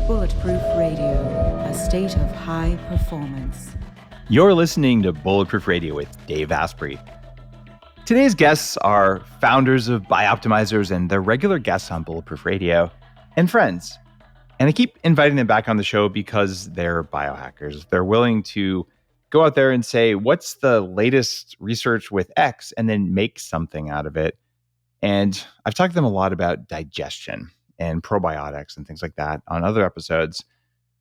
Bulletproof Radio, a state of high performance. You're listening to Bulletproof Radio with Dave Asprey. Today's guests are founders of BiOptimizers and they're regular guests on Bulletproof Radio and friends. And I keep inviting them back on the show because they're biohackers. They're willing to go out there and say, what's the latest research with X, and then make something out of it. And I've talked to them a lot about digestion and probiotics and things like that on other episodes.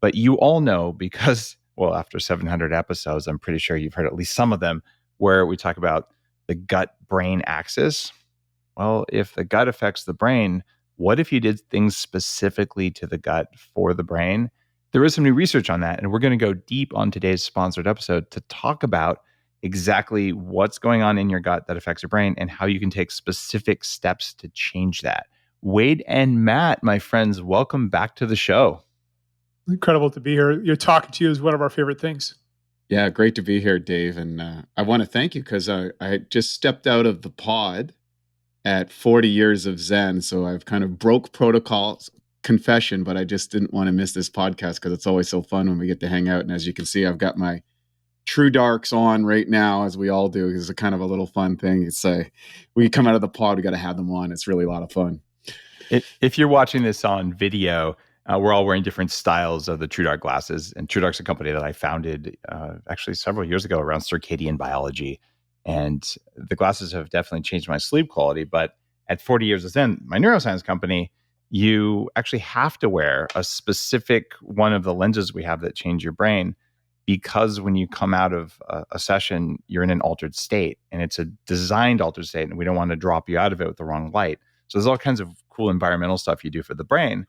But you all know because, well, after 700 episodes, I'm pretty sure you've heard at least some of them where we talk about the gut-brain axis. Well, if the gut affects the brain, what if you did things specifically to the gut for the brain? There is some new research on that, and we're going to go deep on today's sponsored episode to talk about exactly what's going on in your gut that affects your brain and how you can take specific steps to change that. Wade and Matt, my friends, welcome back to the show. Incredible to be here. You're talking to you is one of our favorite things. Yeah, great to be here, Dave. And I want to thank you because I just stepped out of the pod at 40 years of Zen. So I've kind of broke protocols, confession, but I just didn't want to miss this podcast because it's always so fun when we get to hang out. And as you can see, I've got my True Darks on right now, as we all do. It's a kind of a little fun thing. It's we come out of the pod, we got to have them on. It's really a lot of fun. If you're watching this on video, we're all wearing different styles of the True Dark glasses. And True Dark's a company that I founded actually several years ago around circadian biology. And the glasses have definitely changed my sleep quality. But at 40 years of Zen, my neuroscience company, you actually have to wear a specific one of the lenses we have that change your brain, because when you come out of a session, you're in an altered state, and it's a designed altered state, and we don't want to drop you out of it with the wrong light. So there's all kinds of cool environmental stuff you do for the brain.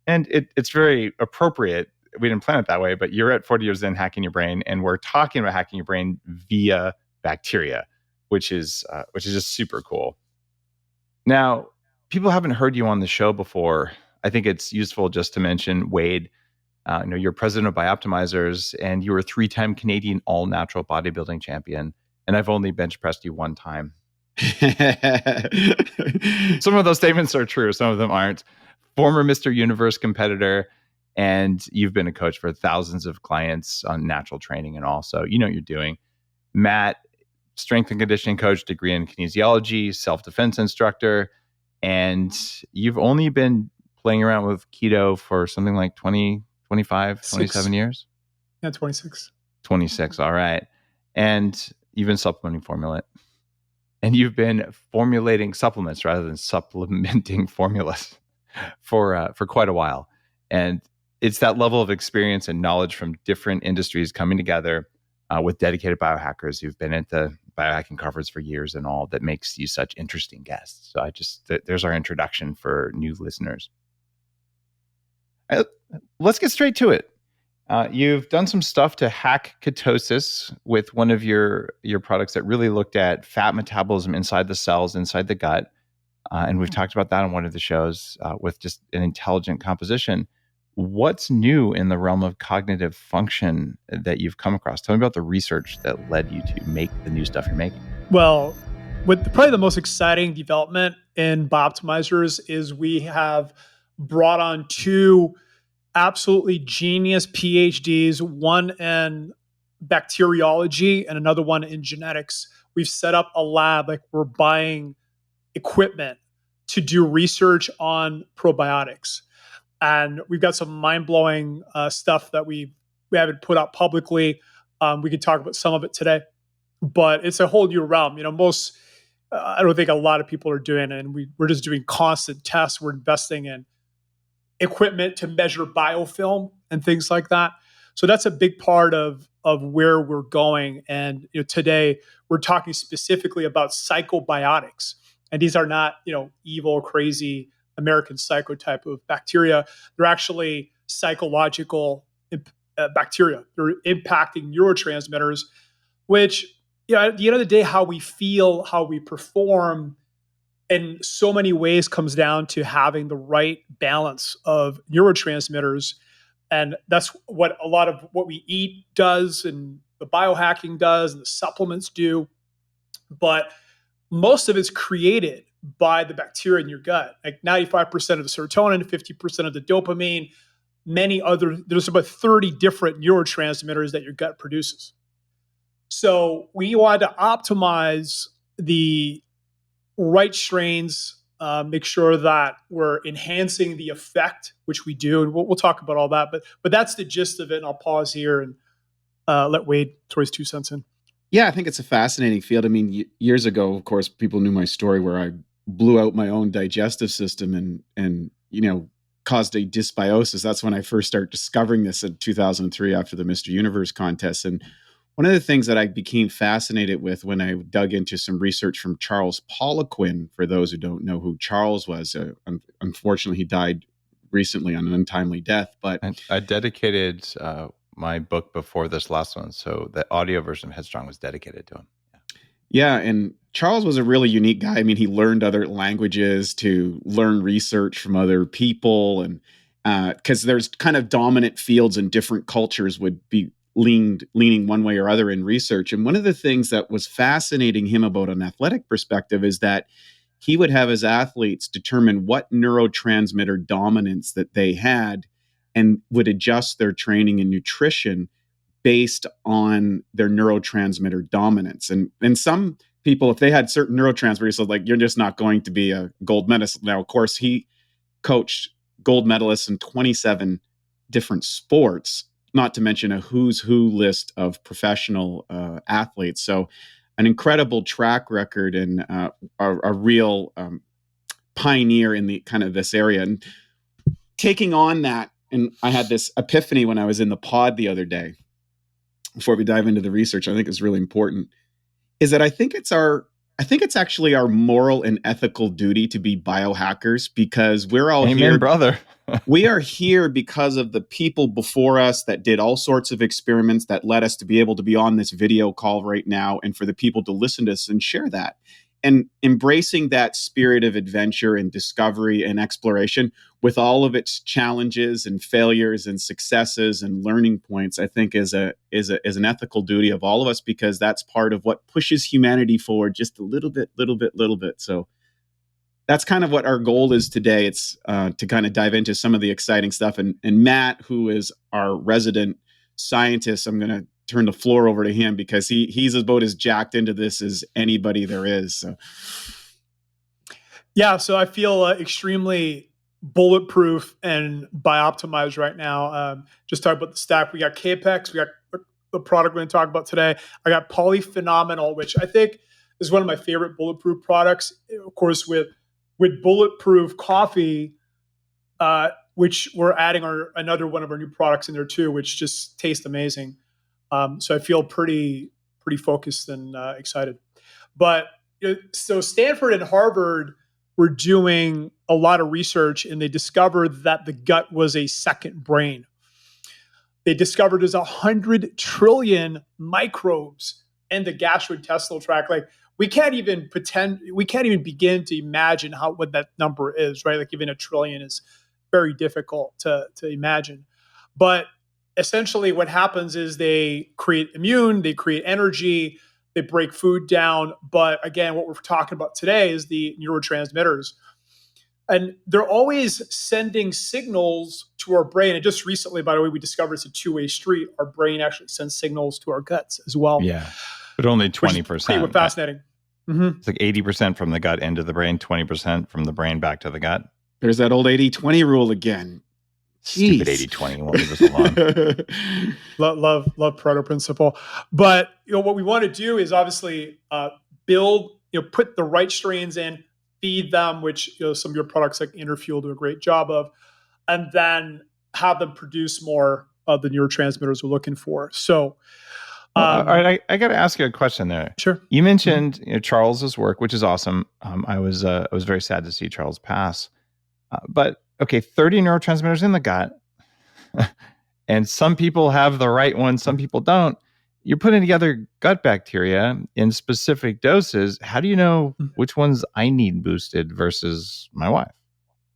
And it's very appropriate. We didn't plan it that way, but you're at 40 years in hacking your brain, and we're talking about hacking your brain via bacteria, which is just super cool. Now, people haven't heard you on the show before. I think it's useful just to mention Wade. You're president of BiOptimizers, and you were a 3-time Canadian all-natural bodybuilding champion. And I've only bench pressed you one time. Some of those statements are true. Some of them aren't. Former Mr. Universe competitor, and you've been a coach for thousands of clients on natural training and all. So you know what you're doing. Matt, strength and conditioning coach, degree in kinesiology, self-defense instructor, and you've only been playing around with keto for something like 20, 25, 27 years? Yeah, 26. 26, all right. And you've been supplementing formula. And you've been formulating supplements rather than supplementing formulas for quite a while. And it's that level of experience and knowledge from different industries coming together with dedicated biohackers who've been at the biohacking conference for years and all that makes you such interesting guests. So there's our introduction for new listeners. Let's get straight to it. You've done some stuff to hack ketosis with one of your products that really looked at fat metabolism inside the cells, inside the gut. And we've talked about that on one of the shows with just an intelligent composition. What's new in the realm of cognitive function that you've come across? Tell me about the research that led you to make the new stuff you're making. Well, probably the most exciting development in BiOptimizers is we have brought on 2 absolutely genius PhDs, one in bacteriology and another one in genetics. We've set up a lab, like we're buying equipment to do research on probiotics. And we've got some mind-blowing stuff that we haven't put out publicly. We could talk about some of it today, but it's a whole new realm. I don't think a lot of people are doing it, and we're just doing constant tests. We're investing in equipment to measure biofilm and things like that. So that's a big part of where we're going. And today we're talking specifically about psychobiotics. And these are not, evil, crazy American psycho type of bacteria. They're actually psychological bacteria. They're impacting neurotransmitters, which, at the end of the day, how we feel, how we perform, in so many ways comes down to having the right balance of neurotransmitters. And that's what a lot of what we eat does, and the biohacking does, and the supplements do. But most of it's created by the bacteria in your gut. Like 95% of the serotonin, 50% of the dopamine, there's about 30 different neurotransmitters that your gut produces. So we wanted to optimize the right strains, make sure that we're enhancing the effect, which we do, and we'll talk about all that. But that's the gist of it. And I'll pause here and let Wade throw his 2 cents in. Yeah, I think it's a fascinating field. I mean, years ago, of course, people knew my story where I blew out my own digestive system and caused a dysbiosis. That's when I first started discovering this in 2003 after the Mr. Universe contest. And one of the things that I became fascinated with when I dug into some research from Charles Poliquin, for those who don't know who Charles was, unfortunately, he died recently on an untimely death. But I dedicated my book before this last one, so the audio version of Headstrong was dedicated to him. Yeah, and Charles was a really unique guy. I mean, he learned other languages to learn research from other people, and because there's kind of dominant fields and different cultures would be leaning one way or other in research. And one of the things that was fascinating him about an athletic perspective is that he would have his athletes determine what neurotransmitter dominance that they had and would adjust their training and nutrition based on their neurotransmitter dominance. And some people, if they had certain neurotransmitters, so like, you're just not going to be a gold medalist. Now, of course, he coached gold medalists in 27 different sports, not to mention a who's who list of professional athletes. So an incredible track record and a real pioneer in the kind of this area. And taking on that, and I had this epiphany when I was in the pod the other day, before we dive into the research, I think is really important, is that I think it's actually our moral and ethical duty to be biohackers, because we're all here, brother. We are here because of the people before us that did all sorts of experiments that led us to be able to be on this video call right now, and for the people to listen to us and share that. And embracing that spirit of adventure and discovery and exploration with all of its challenges and failures and successes and learning points, I think is an ethical duty of all of us, because that's part of what pushes humanity forward just a little bit. So that's kind of what our goal is today. It's to kind of dive into some of the exciting stuff. And Matt, who is our resident scientist, I'm going to turn the floor over to him, because he's about as jacked into this as anybody there is. So. Yeah, so I feel extremely bulletproof and BiOptimized right now. Just talk about the stack. We got Capex. We got the product we're going to talk about today. I got Polyphenomenal, which I think is one of my favorite bulletproof products. Of course, with Bulletproof Coffee, which we're adding another one of our new products in there too, which just tastes amazing. So I feel pretty focused and excited. But so Stanford and Harvard were doing a lot of research, and they discovered that the gut was a second brain. They discovered there's 100 trillion microbes in the gastrointestinal tract. Like, we can't even begin to imagine what that number is, right? Like, even a trillion is very difficult to imagine. But essentially what happens is they create immune, they create energy, they break food down. But again, what we're talking about today is the neurotransmitters. And they're always sending signals to our brain. And just recently, by the way, we discovered it's a two-way street. Our brain actually sends signals to our guts as well. Yeah, but only 20%. Which fascinating. It's like 80% from the gut into the brain, 20% from the brain back to the gut. There's that old 80-20 rule again. Stupid 80-20 won't leave us alone. love Pareto principle. But what we want to do is obviously put the right strains in, feed them, which some of your products like Interfuel do a great job of, and then have them produce more of the neurotransmitters we're looking for. So all right, I got to ask you a question there. Sure. You mentioned Charles's work, which is awesome. I was very sad to see Charles pass. But okay, 30 neurotransmitters in the gut, and some people have the right one, some people don't. You're putting together gut bacteria in specific doses. How do you know which ones I need boosted versus my wife?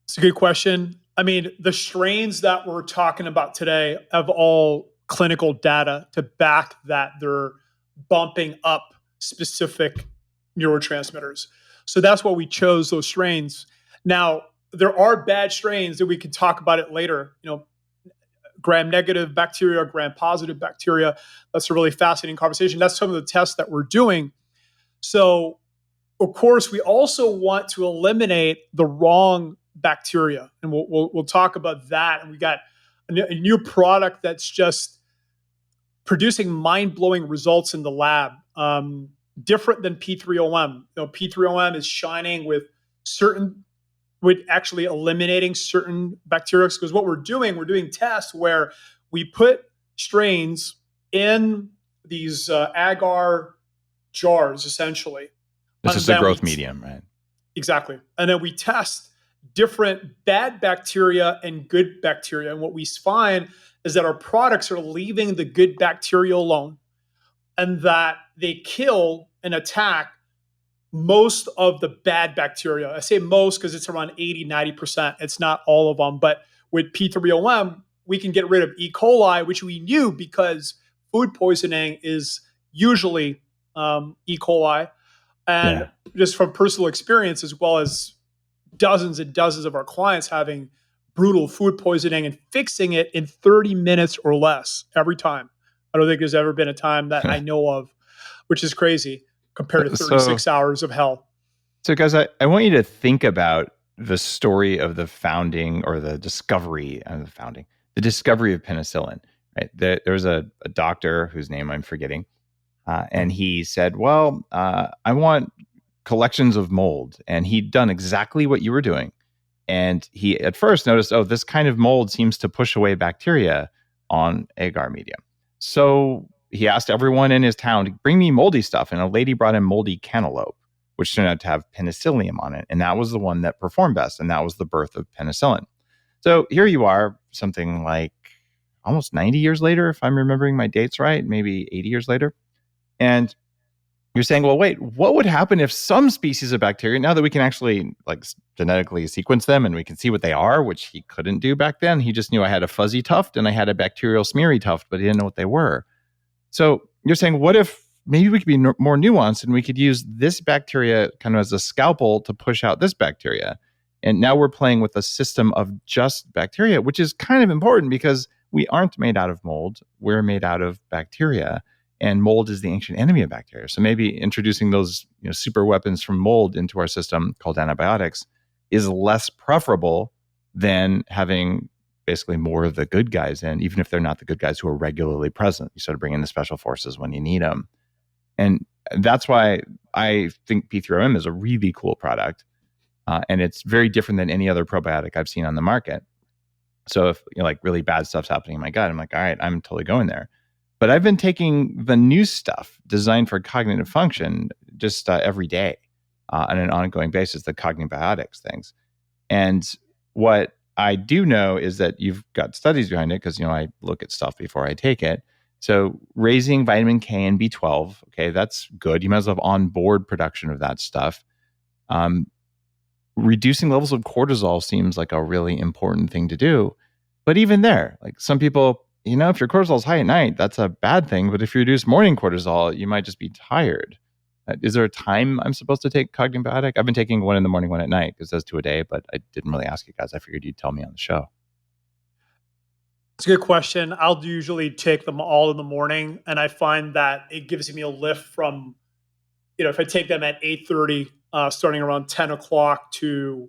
It's a good question. I mean, the strains that we're talking about today have all clinical data to back that they're bumping up specific neurotransmitters. So that's why we chose those strains. Now, there are bad strains that we can talk about it later. gram-negative bacteria, gram-positive bacteria. That's a really fascinating conversation. That's some of the tests that we're doing. So, of course, we also want to eliminate the wrong bacteria, and we'll talk about that. And we got a new product that's just producing mind-blowing results in the lab, different than P3OM. P3OM is shining with actually eliminating certain bacteria, because what we're doing tests where we put strains in these agar jars, essentially. This is the growth medium, right? Exactly. And then we test different bad bacteria and good bacteria. And what we find is that our products are leaving the good bacteria alone, and that they kill and attack most of the bad bacteria. I say most because it's around 80, 90%. It's not all of them. But with P3OM, we can get rid of E. coli, which we knew because food poisoning is usually E. coli. And just from personal experience, as well as dozens and dozens of our clients having brutal food poisoning and fixing it in 30 minutes or less every time. I don't think there's ever been a time that I know of, which is crazy compared to 36 hours of hell. So guys, I want you to think about the story of the founding or the discovery of the discovery of penicillin. Right? There was a doctor whose name I'm forgetting. And he said, well, I want collections of mold. And he'd done exactly what you were doing. And he at first noticed, this kind of mold seems to push away bacteria on agar medium. So he asked everyone in his town to bring me moldy stuff. And a lady brought him moldy cantaloupe, which turned out to have penicillium on it. And that was the one that performed best. And that was the birth of penicillin. So here you are, something like almost 90 years later, if I'm remembering my dates right, maybe 80 years later. And you're saying, well, wait, what would happen if some species of bacteria, now that we can actually genetically sequence them and we can see what they are, which he couldn't do back then. He just knew I had a fuzzy tuft and I had a bacterial smeary tuft, but he didn't know what they were. So you're saying, what if maybe we could be more nuanced and we could use this bacteria kind of as a scalpel to push out this bacteria? And now we're playing with a system of just bacteria, which is kind of important because we aren't made out of mold. We're made out of bacteria. And mold is the ancient enemy of bacteria. So maybe introducing those super weapons from mold into our system called antibiotics is less preferable than having basically more of the good guys in, even if they're not the good guys who are regularly present. You sort of bring in the special forces when you need them. And that's why I think P3OM is a really cool product. And it's very different than any other probiotic I've seen on the market. So if really bad stuff's happening in my gut, I'm like, all right, I'm totally going there. But I've been taking the new stuff designed for cognitive function just every day on an ongoing basis, the Cognibiotics things. And what I do know is that you've got studies behind it because, I look at stuff before I take it. So raising vitamin K and B12, okay, that's good. You might as well have onboard production of that stuff. Reducing levels of cortisol seems like a really important thing to do. But even there, some people, if your cortisol is high at night, that's a bad thing. But if you reduce morning cortisol, you might just be tired. Is there a time I'm supposed to take Cognibiotic? I've been taking one in the morning, one at night, because it says 2 a day, but I didn't really ask you guys. I figured you'd tell me on the show. It's a good question. I'll usually take them all in the morning, and I find that it gives me a lift from, if I take them at 8:30, starting around 10 o'clock to,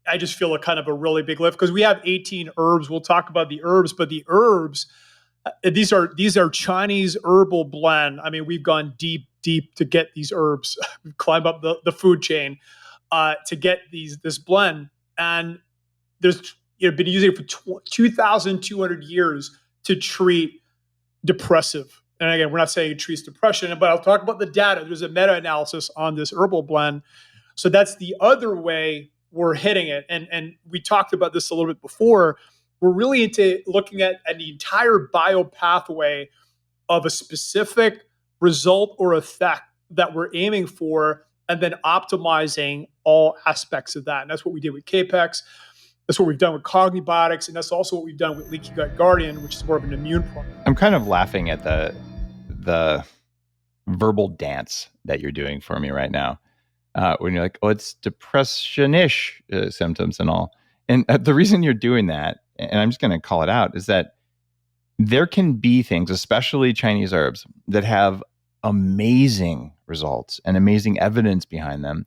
I just feel a kind of a really big lift because we have 18 herbs. We'll talk about the herbs, but the herbs, these are Chinese herbal blend. I mean, we've gone deep to get these herbs. We've climbed up the food chain to get this blend, and there's been using it for 2,200 years to treat depressive. And again, we're not saying it treats depression, but I'll talk about the data. There's a meta-analysis on this herbal blend. So that's the other way we're hitting it. And we talked about this a little bit before. We're really into looking at an entire biopathway of a specific result or effect that we're aiming for, and then optimizing all aspects of that. And that's what we did with Capex. That's what we've done with Cognibiotics. And that's also what we've done with Leaky Gut Guardian, which is more of an immune product. I'm kind of laughing at the verbal dance that you're doing for me right now. When you're like, it's depression-ish symptoms and all. And the reason you're doing that, and I'm just going to call it out, is that there can be things, especially Chinese herbs, that have amazing results and amazing evidence behind them,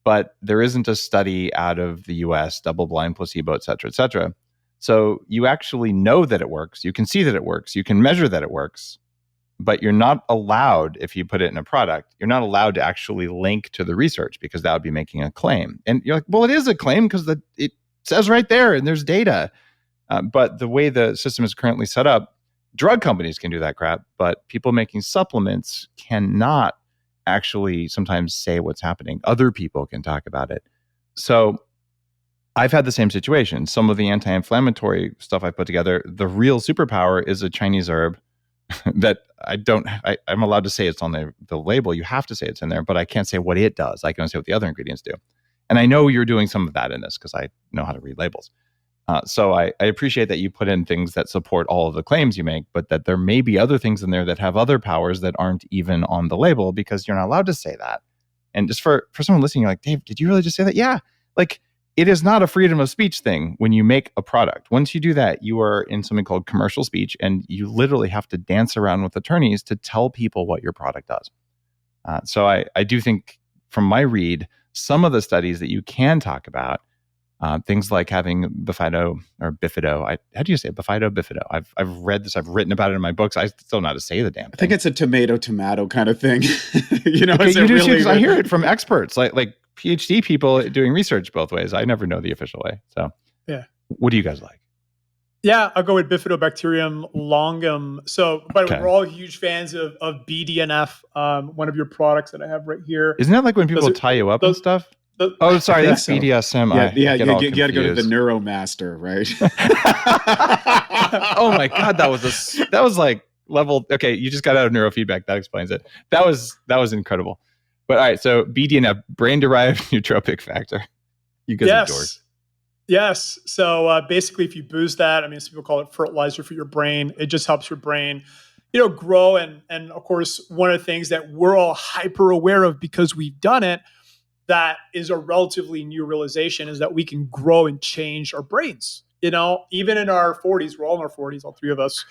but there isn't a study out of the US, double-blind placebo, et cetera, et cetera. So you actually know that it works. You can see that it works. You can measure that it works, but you're not allowed, if you put it in a product, you're not allowed to actually link to the research, because that would be making a claim. And you're like, well, it is a claim because it says right there and there's data. But the way the system is currently set up, drug companies can do that crap, but people making supplements cannot actually sometimes say what's happening. Other people can talk about it. So I've had the same situation. Some of the anti-inflammatory stuff I put together, the real superpower is a Chinese herb that I'm allowed to say it's on the label. You have to say it's in there, but I can't say what it does. I can only say what the other ingredients do. And I know you're doing some of that in this because I know how to read labels. So I appreciate that you put in things that support all of the claims you make, but that there may be other things in there that have other powers that aren't even on the label, because you're not allowed to say that. And just for someone listening, you're like, Dave, did you really just say that? Yeah. Like, it is not a freedom of speech thing when you make a product. Once you do that, you are in something called commercial speech, and you literally have to dance around with attorneys to tell people what your product does. So I do think, from my read, some of the studies that you can talk about, things like having bifido or bifido. How do you say it? Bifido? I've read this. I've written about it in my books. I still know how to say the damn thing. I think it's a tomato kind of thing. You know, okay, is you it do really? Because I hear it from experts, like PhD people doing research both ways. I never know the official way. So, yeah. What do you guys like? Yeah, I'll go with Bifidobacterium longum. So, but we're all huge fans of BDNF, one of your products that I have right here. Isn't that like when people tie you up and stuff? Oh, sorry, that's BDSM. Yeah, you got to go to the neuromaster, right? Oh my God, that was like level. Okay, you just got out of neurofeedback. That explains it. That was incredible. But all right, so BDNF, brain-derived nootropic factor. You guys are dorks. Yes. So basically, if you boost that, I mean, some people call it fertilizer for your brain. It just helps your brain, grow. And of course, one of the things that we're all hyper aware of because we've done it, that is a relatively new realization, is that we can grow and change our brains. Even in our 40s, we're all in our 40s, all three of us.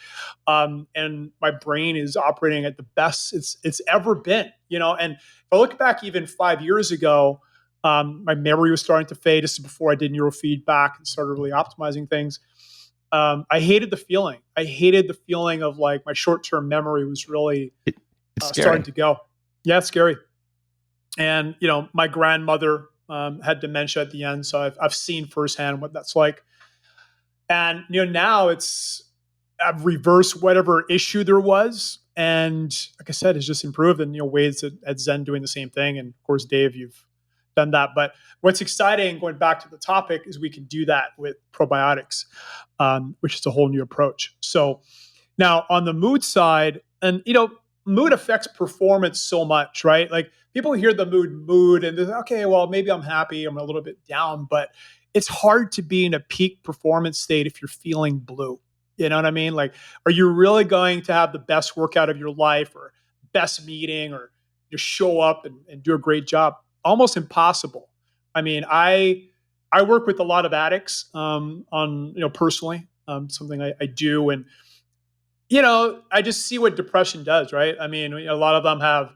And my brain is operating at the best it's ever been, and if I look back even 5 years ago, my memory was starting to fade. This is before I did neurofeedback and started really optimizing things. I hated the feeling. I hated the feeling of like my short-term memory was really starting to go. Yeah, it's scary. And, my grandmother had dementia at the end. So I've seen firsthand what that's like. And, now I've reversed whatever issue there was. And like I said, it's just improved. And, Wade's at Zen doing the same thing. And of course, Dave, you've done that. But what's exciting, going back to the topic, is we can do that with probiotics, which is a whole new approach. So now on the mood side, and, mood affects performance so much, right? Like people hear the mood and they're like, okay, well, maybe I'm happy, I'm a little bit down, but it's hard to be in a peak performance state if you're feeling blue. You know what I mean? Like, are you really going to have the best workout of your life or best meeting or just show up and do a great job? Almost impossible. I mean, I work with a lot of addicts on, personally, something I do. And, I just see what depression does, right? I mean, a lot of them have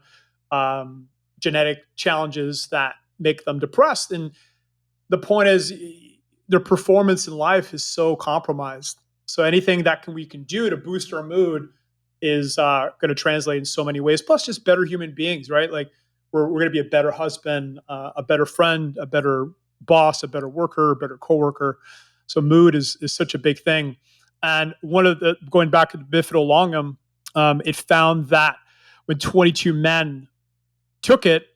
genetic challenges that make them depressed. And the point is their performance in life is so compromised. So anything that we can do to boost our mood is going to translate in so many ways. Plus just better human beings, right? Like we're going to be a better husband, a better friend, a better boss, a better worker, a better coworker. So mood is such a big thing. And going back to the Bifido longum, it found that when 22 men took it,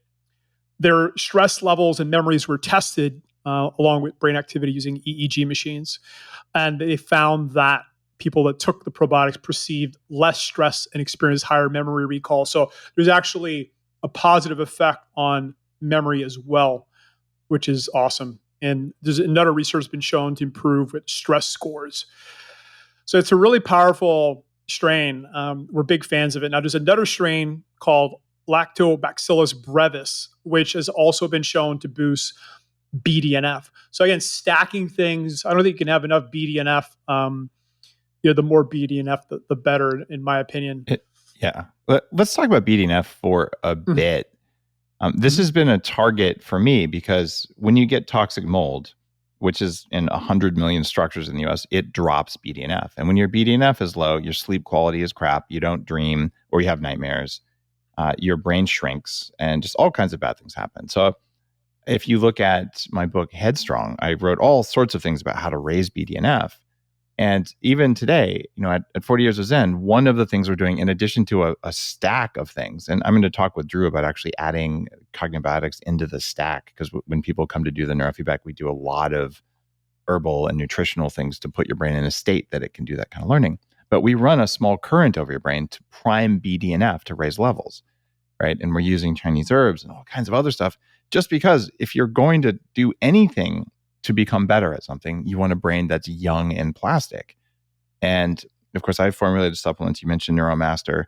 their stress levels and memories were tested along with brain activity using EEG machines. And they found that people that took the probiotics perceived less stress and experienced higher memory recall. So there's actually a positive effect on memory as well, which is awesome. And there's another research been shown to improve with stress scores. So it's a really powerful strain. We're big fans of it. Now, there's another strain called Lactobacillus brevis, which has also been shown to boost BDNF. So again, stacking things. I don't think you can have enough BDNF, the more BDNF, the better, in my opinion. Yeah. Let's talk about BDNF for a bit. This has been a target for me because when you get toxic mold, which is in 100 million structures in the US, it drops BDNF. And when your BDNF is low, your sleep quality is crap. You don't dream, or you have nightmares. Your brain shrinks, and just all kinds of bad things happen. So if you look at my book, Headstrong, I wrote all sorts of things about how to raise BDNF. And even today, at 40 years of Zen, one of the things we're doing, in addition to a stack of things, and I'm going to talk with Drew about actually adding Cognibiotics into the stack, because when people come to do the neurofeedback, we do a lot of herbal and nutritional things to put your brain in a state that it can do that kind of learning. But we run a small current over your brain to prime BDNF to raise levels, right? And we're using Chinese herbs and all kinds of other stuff, just because if you're going to do anything to become better at something, you want a brain that's young and plastic. And of course, I formulated supplements. You mentioned Neuromaster.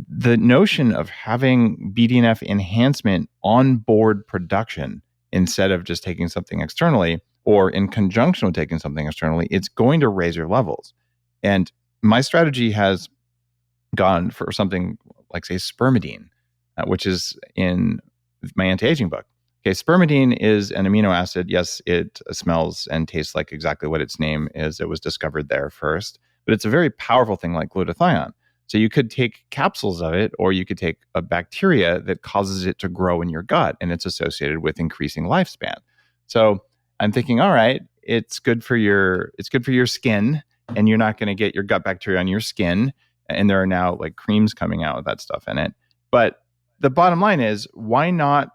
The notion of having BDNF enhancement on board production instead of just taking something externally, or in conjunction with taking something externally, it's going to raise your levels. And my strategy has gone for something like, say, spermidine, which is in my anti-aging book. Okay, spermidine is an amino acid. Yes, it smells and tastes like exactly what its name is. It was discovered there first, but it's a very powerful thing like glutathione. So you could take capsules of it, or you could take a bacteria that causes it to grow in your gut, and it's associated with increasing lifespan. So I'm thinking, all right, it's good for your skin, and you're not going to get your gut bacteria on your skin. And there are now like creams coming out with that stuff in it. But the bottom line is, why not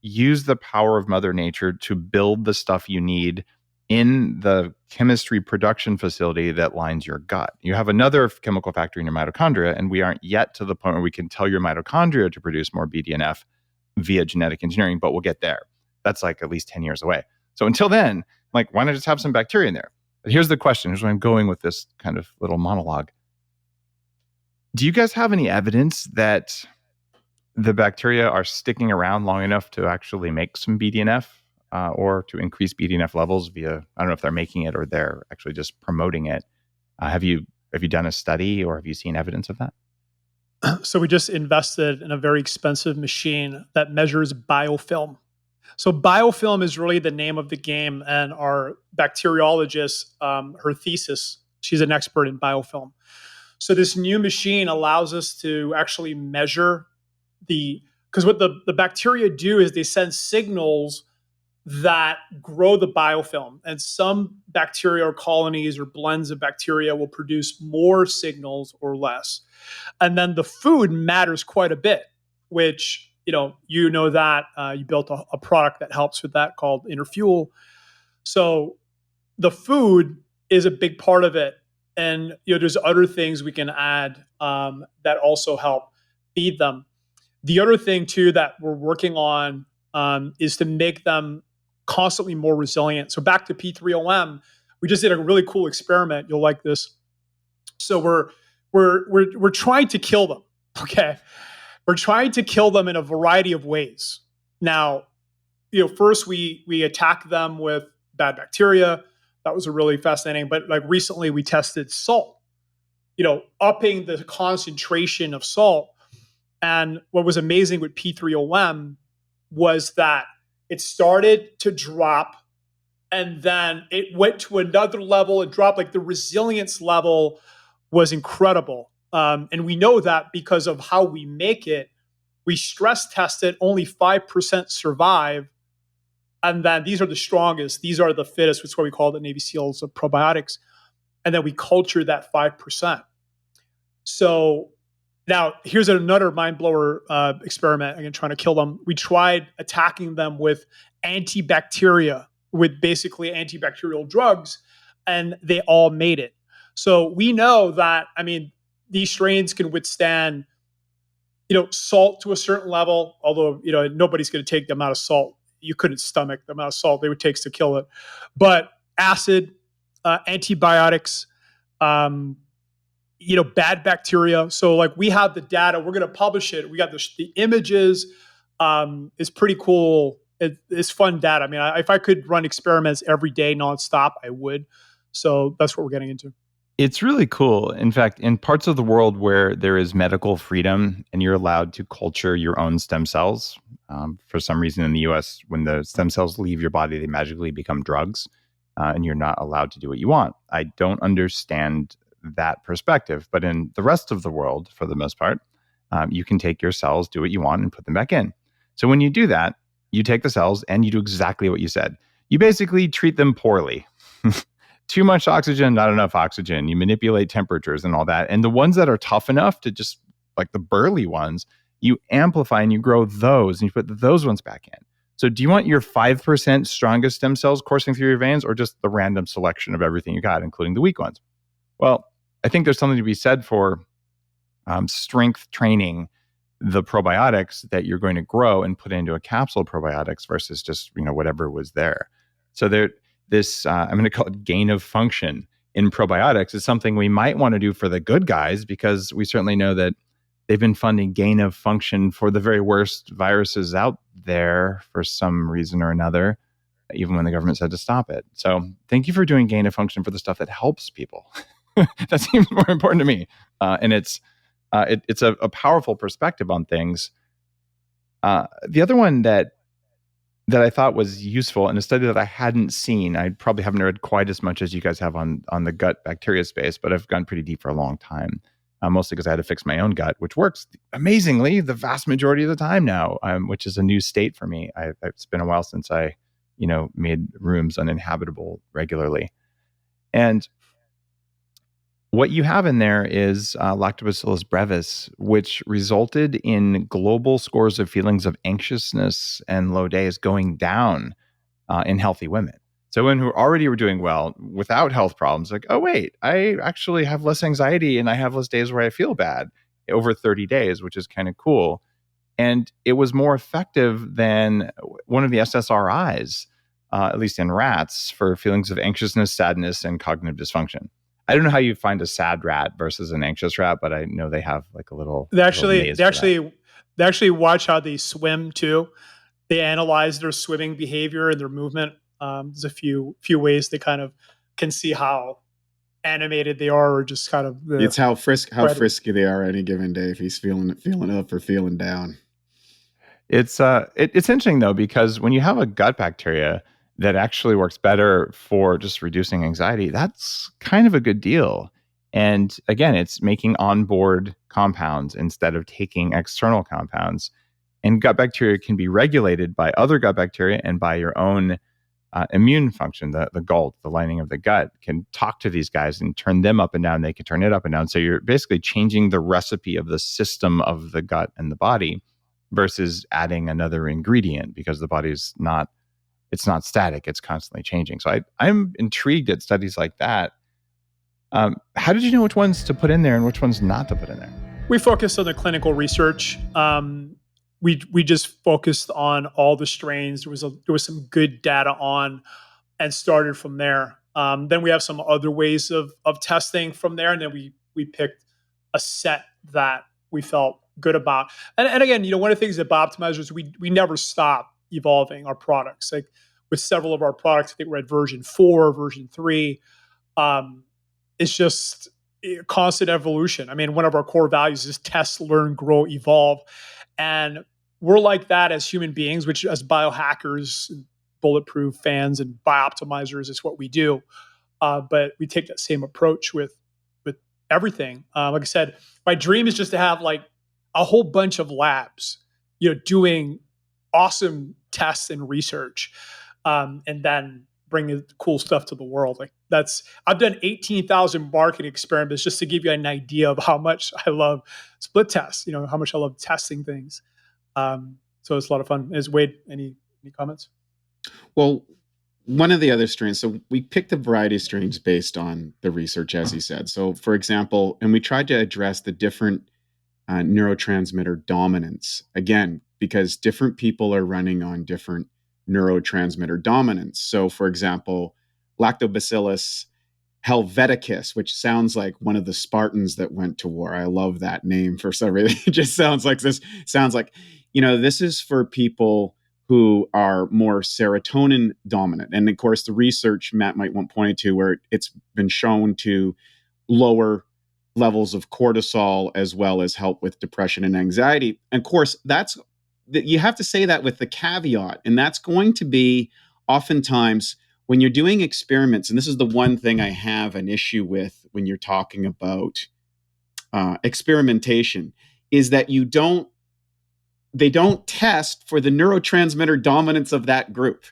use the power of Mother Nature to build the stuff you need in the chemistry production facility that lines your gut? You have another chemical factory in your mitochondria, and we aren't yet to the point where we can tell your mitochondria to produce more BDNF via genetic engineering, but we'll get there. That's like at least 10 years away. So until then, like, why not just have some bacteria in there? But here's the question. Here's where I'm going with this kind of little monologue. Do you guys have any evidence that the bacteria are sticking around long enough to actually make some BDNF or to increase BDNF levels via, I don't know if they're making it or they're actually just promoting it. Have you done a study, or have you seen evidence of that? So we just invested in a very expensive machine that measures biofilm. So biofilm is really the name of the game. And our bacteriologist, her thesis, she's an expert in biofilm. So this new machine allows us to actually measure because what the bacteria do is they send signals that grow the biofilm. And some bacterial colonies or blends of bacteria will produce more signals or less. And then the food matters quite a bit, which, that you built a product that helps with that called Interfuel. So the food is a big part of it. And, there's other things we can add that also help feed them. The other thing, too, that we're working on is to make them constantly more resilient. So back to P3OM, we just did a really cool experiment. You'll like this. So we're trying to kill them. Okay, we're trying to kill them in a variety of ways. Now, first we attack them with bad bacteria. That was a really fascinating. But like recently, we tested salt. Upping the concentration of salt. And what was amazing with P3OM was that it started to drop, and then it went to another level. It dropped. Like the resilience level was incredible. And we know that because of how we make it. We stress tested, only 5% survive. And then these are the strongest. These are the fittest, which is what we call the Navy SEALs of probiotics. And then we culture that 5%. So now here's another mind blower experiment. Again, trying to kill them. We tried attacking them with antibacteria, with basically antibacterial drugs, and they all made it. So we know that, these strains can withstand, salt to a certain level, although, nobody's going to take the amount of salt. You couldn't stomach the amount of salt it would take to kill it. But acid, antibiotics, bad bacteria. So like we have the data, we're going to publish it. We got the images. It's pretty cool. It's fun data. If I could run experiments every day nonstop, I would. So that's what we're getting into. It's really cool. In fact, in parts of the world where there is medical freedom and you're allowed to culture your own stem cells, for some reason in the US, when the stem cells leave your body, they magically become drugs, and you're not allowed to do what you want. I don't understand that perspective. But in the rest of the world, for the most part, you can take your cells, do what you want, and put them back in. So when you do that, you take the cells and you do exactly what you said. You basically treat them poorly. Too much oxygen, not enough oxygen. You manipulate temperatures and all that. And the ones that are tough enough to just, like the burly ones, you amplify and you grow those and you put those ones back in. So do you want your 5% strongest stem cells coursing through your veins, or just the random selection of everything you got, including the weak ones? Well, I think there's something to be said for strength training the probiotics that you're going to grow and put into a capsule probiotics versus just, whatever was there. So this I'm going to call it gain of function in probiotics is something we might want to do for the good guys, because we certainly know that they've been funding gain of function for the very worst viruses out there for some reason or another, even when the government said to stop it. So thank you for doing gain of function for the stuff that helps people. That seems more important to me. And it's a powerful perspective on things. The other one that I thought was useful, in a study that I hadn't seen, I probably haven't read quite as much as you guys have on the gut bacteria space, but I've gone pretty deep for a long time, mostly because I had to fix my own gut, which works amazingly the vast majority of the time now, which is a new state for me. It's been a while since I, made rooms uninhabitable regularly. And what you have in there is Lactobacillus brevis, which resulted in global scores of feelings of anxiousness and low days going down in healthy women. So women who already were doing well without health problems, like, oh, wait, I actually have less anxiety and I have less days where I feel bad over 30 days, which is kind of cool. And it was more effective than one of the SSRIs, at least in rats, for feelings of anxiousness, sadness, and cognitive dysfunction. I don't know how you find a sad rat versus an anxious rat, but I know they have like a little. They actually watch how they swim too. They analyze their swimming behavior and their movement. There's a few ways they kind of can see how animated they are, or just kind of. It's how frisky they are any given day. If he's feeling up or feeling down. It's interesting though, because when you have a gut bacteria that actually works better for just reducing anxiety, that's kind of a good deal. And again, it's making onboard compounds instead of taking external compounds. And gut bacteria can be regulated by other gut bacteria and by your own immune function. The gullet, the lining of the gut, can talk to these guys and turn them up and down. They can turn it up and down. So you're basically changing the recipe of the system of the gut and the body versus adding another ingredient, because the body's not static, it's constantly changing. So I'm intrigued at studies like that. How did you know which ones to put in there and which ones not to put in there? We focused on the clinical research. We just focused on all the strains. There was some good data on, and started from there. Then we have some other ways of testing from there, and then we picked a set that we felt good about. And again, one of the things at BiOptimizers, we never stop evolving our products. Like with several of our products, I think we're at version 4, version 3. It's just constant evolution. I mean, one of our core values is test, learn, grow, evolve. And we're like that as human beings, which as biohackers, Bulletproof fans, and BiOptimizers is what we do. But we take that same approach with everything. Like I said, my dream is just to have like a whole bunch of labs, doing awesome tests and research, and then bringing cool stuff to the world. Like I've done 18,000 marketing experiments just to give you an idea of how much I love split tests, how much I love testing things. So it's a lot of fun. Wade, any comments? Well, one of the other strains, so we picked a variety of strains based on the research, as he said. So for example, and we tried to address the different neurotransmitter dominance, again, because different people are running on different neurotransmitter dominance. So for example, Lactobacillus helveticus, which sounds like one of the Spartans that went to war. I love that name for some reason. It just sounds like this is for people who are more serotonin dominant. And of course, the research Matt might want pointed to, where it's been shown to lower levels of cortisol, as well as help with depression and anxiety. And of course, you have to say that with the caveat, and that's going to be oftentimes when you're doing experiments, and this is the one thing I have an issue with when you're talking about experimentation, is that they don't test for the neurotransmitter dominance of that group.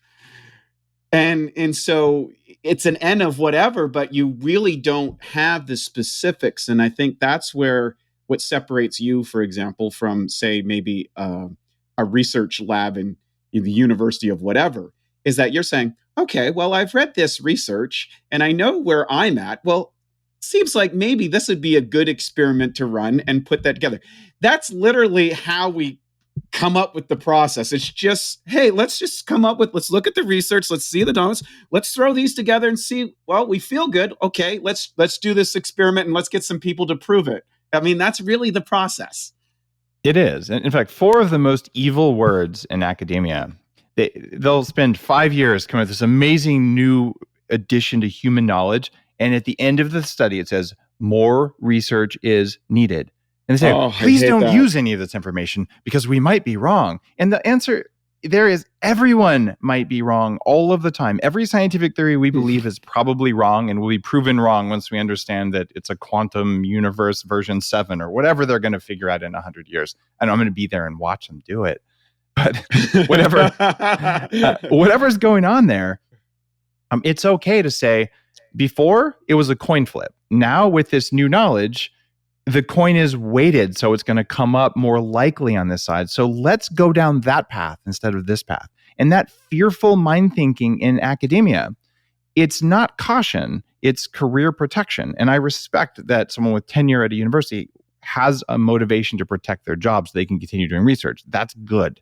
And so it's an N of whatever, but you really don't have the specifics. And I think that's where what separates you, for example, from, say, maybe a research lab in the university of whatever, is that you're saying, okay, well, I've read this research and I know where I'm at. Well, seems like maybe this would be a good experiment to run and put that together. That's literally how we come up with the process. It's just, hey, let's look at the research. Let's see the dominance. Let's throw these together and see, well, we feel good. Okay, let's do this experiment and let's get some people to prove it. I mean, that's really the process. It is. And in fact, 4 of the most evil words in academia, they'll spend 5 years coming up with this amazing new addition to human knowledge. And at the end of the study, it says, more research is needed. And they say, please don't use any of this information because we might be wrong. And the answer there is, everyone might be wrong all of the time. Every scientific theory we believe is probably wrong and will be proven wrong once we understand that it's a quantum universe version 7 or whatever they're going to figure out in 100 years. And I'm going to be there and watch them do it. But whatever's going on there, it's okay to say, before it was a coin flip. Now with this new knowledge, the coin is weighted, so it's going to come up more likely on this side. So let's go down that path instead of this path. And that fearful mind thinking in academia, it's not caution, it's career protection. And I respect that someone with tenure at a university has a motivation to protect their jobs so they can continue doing research. That's good.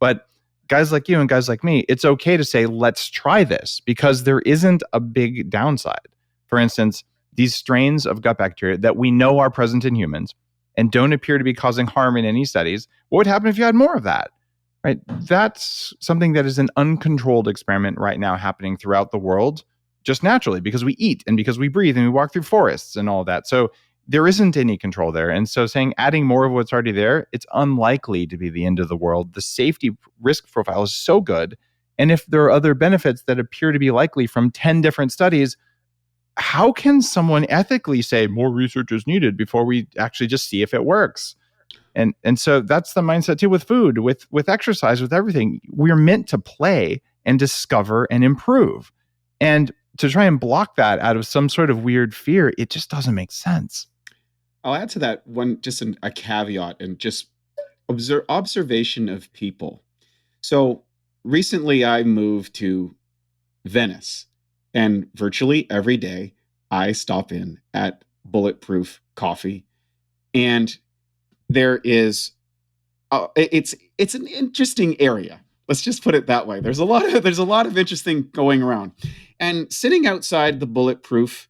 But guys like you and guys like me, it's okay to say, let's try this, because there isn't a big downside. For instance, these strains of gut bacteria that we know are present in humans and don't appear to be causing harm in any studies, what would happen if you had more of that? Right? That's something that is an uncontrolled experiment right now happening throughout the world, just naturally, because we eat and because we breathe and we walk through forests and all that. So there isn't any control there. And so saying adding more of what's already there, it's unlikely to be the end of the world. The safety risk profile is so good. And if there are other benefits that appear to be likely from 10 different studies, how can someone ethically say more research is needed before we actually just see if it works? And so that's the mindset too with food, with exercise, with everything. We're meant to play and discover and improve. And to try and block that out of some sort of weird fear, it just doesn't make sense. I'll add to that one, just a caveat and just observation of people. So recently I moved to Venice. And virtually every day, I stop in at Bulletproof Coffee, and there is, it's an interesting area. Let's just put it that way. There's a lot of interesting going around, and sitting outside the Bulletproof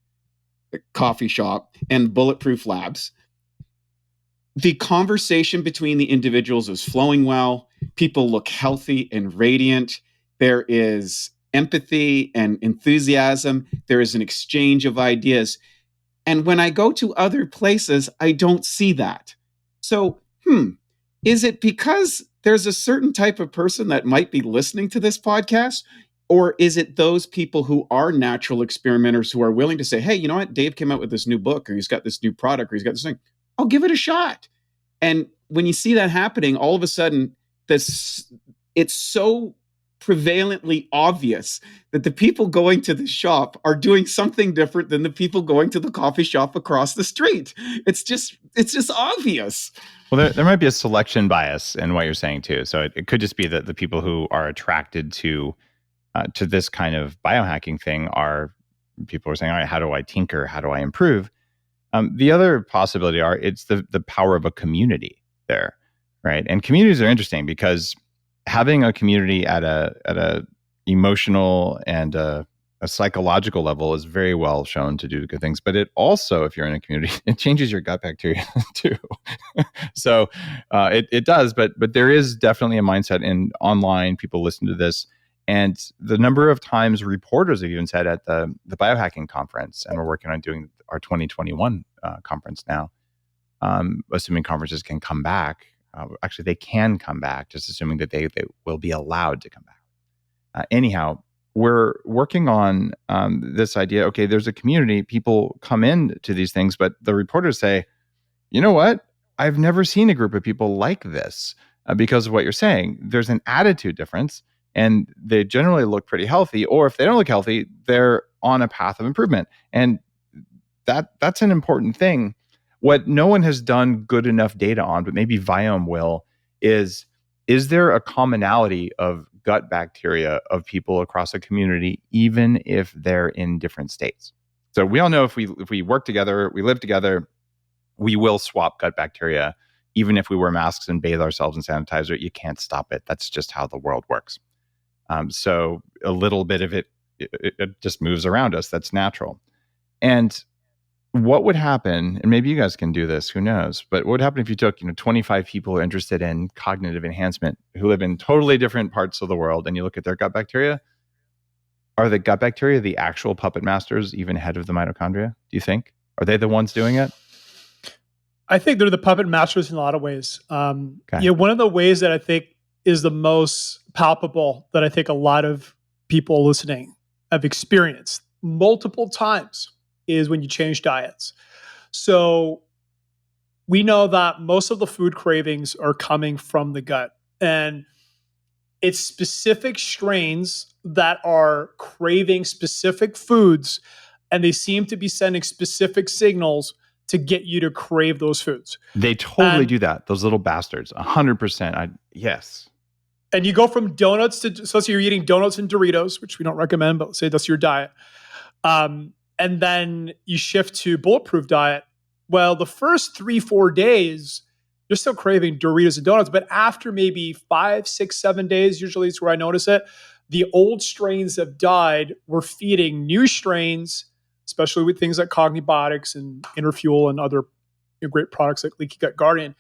coffee shop and Bulletproof Labs, the conversation between the individuals is flowing well. People look healthy and radiant. There is empathy and enthusiasm. There is an exchange of ideas. And when I go to other places, I don't see that. So, is it because there's a certain type of person that might be listening to this podcast? Or is it those people who are natural experimenters who are willing to say, hey, you know what? Dave came out with this new book, or he's got this new product, or he's got this thing. I'll give it a shot. And when you see that happening, all of a sudden, it's so prevalently obvious that the people going to the shop are doing something different than the people going to the coffee shop across the street. It's just obvious. Well, there might be a selection bias in what you're saying too. So it could just be that the people who are attracted to this kind of biohacking thing are people who are saying, all right, how do I tinker? How do I improve? The other possibility it's the power of a community there, right? And communities are interesting because having a community at a emotional and a psychological level is very well shown to do good things. But it also, if you're in a community, it changes your gut bacteria too. So it does, but there is definitely a mindset in online. People listen to this, And the number of times reporters have even said at the biohacking conference, and we're working on doing our 2021 conference now, assuming conferences can come back. Actually, they can come back, just assuming that they will be allowed to come back. Anyhow, we're working on this idea. Okay, there's a community. People come in to these things, but the reporters say, you know what? I've never seen a group of people like this because of what you're saying. There's an attitude difference, and they generally look pretty healthy. Or if they don't look healthy, they're on a path of improvement. And that's an important thing. What no one has done good enough data on, but maybe Viome will, is there a commonality of gut bacteria of people across a community, even if they're in different states? So we all know if we work together, we live together, we will swap gut bacteria. Even if we wear masks and bathe ourselves in sanitizer, you can't stop it. That's just how the world works. So a little bit of it just moves around us. That's natural. And what would happen, and maybe you guys can do this, who knows, but what would happen if you took 25 people who are interested in cognitive enhancement who live in totally different parts of the world, and you look at their gut bacteria? Are the gut bacteria the actual puppet masters, even ahead of the mitochondria? Do you think? Are they the ones doing it? I think they're the puppet masters in a lot of ways. Okay. One of the ways that I think is the most palpable, that I think a lot of people listening have experienced multiple times, is when you change diets. So we know that most of the food cravings are coming from the gut, and it's specific strains that are craving specific foods, and they seem to be sending specific signals to get you to crave those foods. They totally do that. Those little bastards, 100%. Yes. And you go from donuts to, so you're eating donuts and Doritos, which we don't recommend, but let's say that's your diet. And then you shift to Bulletproof diet. Well, the first 3-4 days, you're still craving Doritos and donuts, but after maybe 5, 6, 7 days, usually it's where I notice it, the old strains have died. We're feeding new strains, especially with things like Cognibiotics and Interfuel and other great products like Leaky Gut Guardian.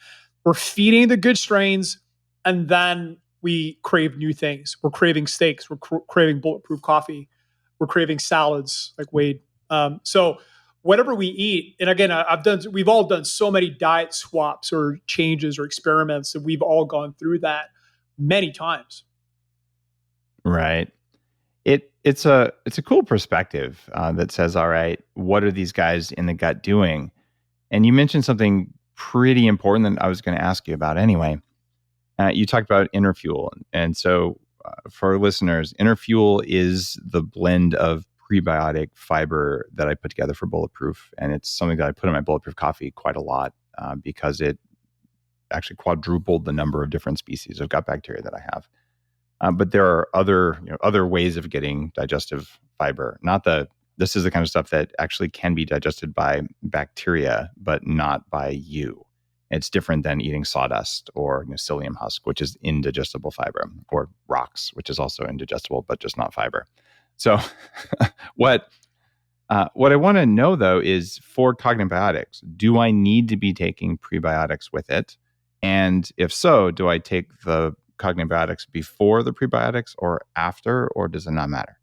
We're feeding the good strains, and then we crave new things. We're craving steaks. We're craving bulletproof coffee. We're craving salads like Wade. So whatever we eat, and again, we've all done so many diet swaps or changes or experiments, and we've all gone through that many times. Right. It's a cool perspective that says, all right, what are these guys in the gut doing? And you mentioned something pretty important that I was going to ask you about anyway. You talked about Interfuel. And so for our listeners, Interfuel is the blend of prebiotic fiber that I put together for Bulletproof. And it's something that I put in my Bulletproof coffee quite a lot because it actually quadrupled the number of different species of gut bacteria that I have. But there are other ways of getting digestive fiber. This is the kind of stuff that actually can be digested by bacteria, but not by you. It's different than eating sawdust or psyllium husk, which is indigestible fiber, or rocks, which is also indigestible, but just not fiber. So what I want to know, though, is for Cognibiotics, do I need to be taking prebiotics with it? And if so, do I take the Cognibiotics before the prebiotics or after, or does it not matter?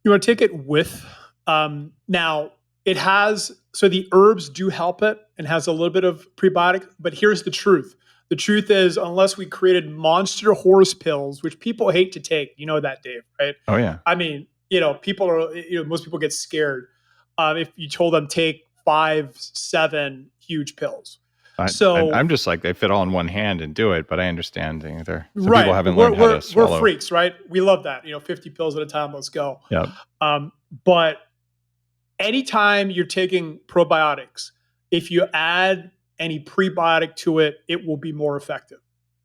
You want to take it with. Now, it has, so the herbs do help it and has a little bit of prebiotic, but here's the truth. The truth is, unless we created monster horse pills, which people hate to take, you know that, Dave, right? Oh, yeah. I mean, people are, most people get scared if you told them take 5, 7 huge pills. I'm just like, they fit all in one hand and do it, but I understand some right. people haven't learned how to swallow. We're freaks, right? We love that. 50 pills at a time, let's go. Yep. But anytime you're taking probiotics, if you add any prebiotic to it, it will be more effective.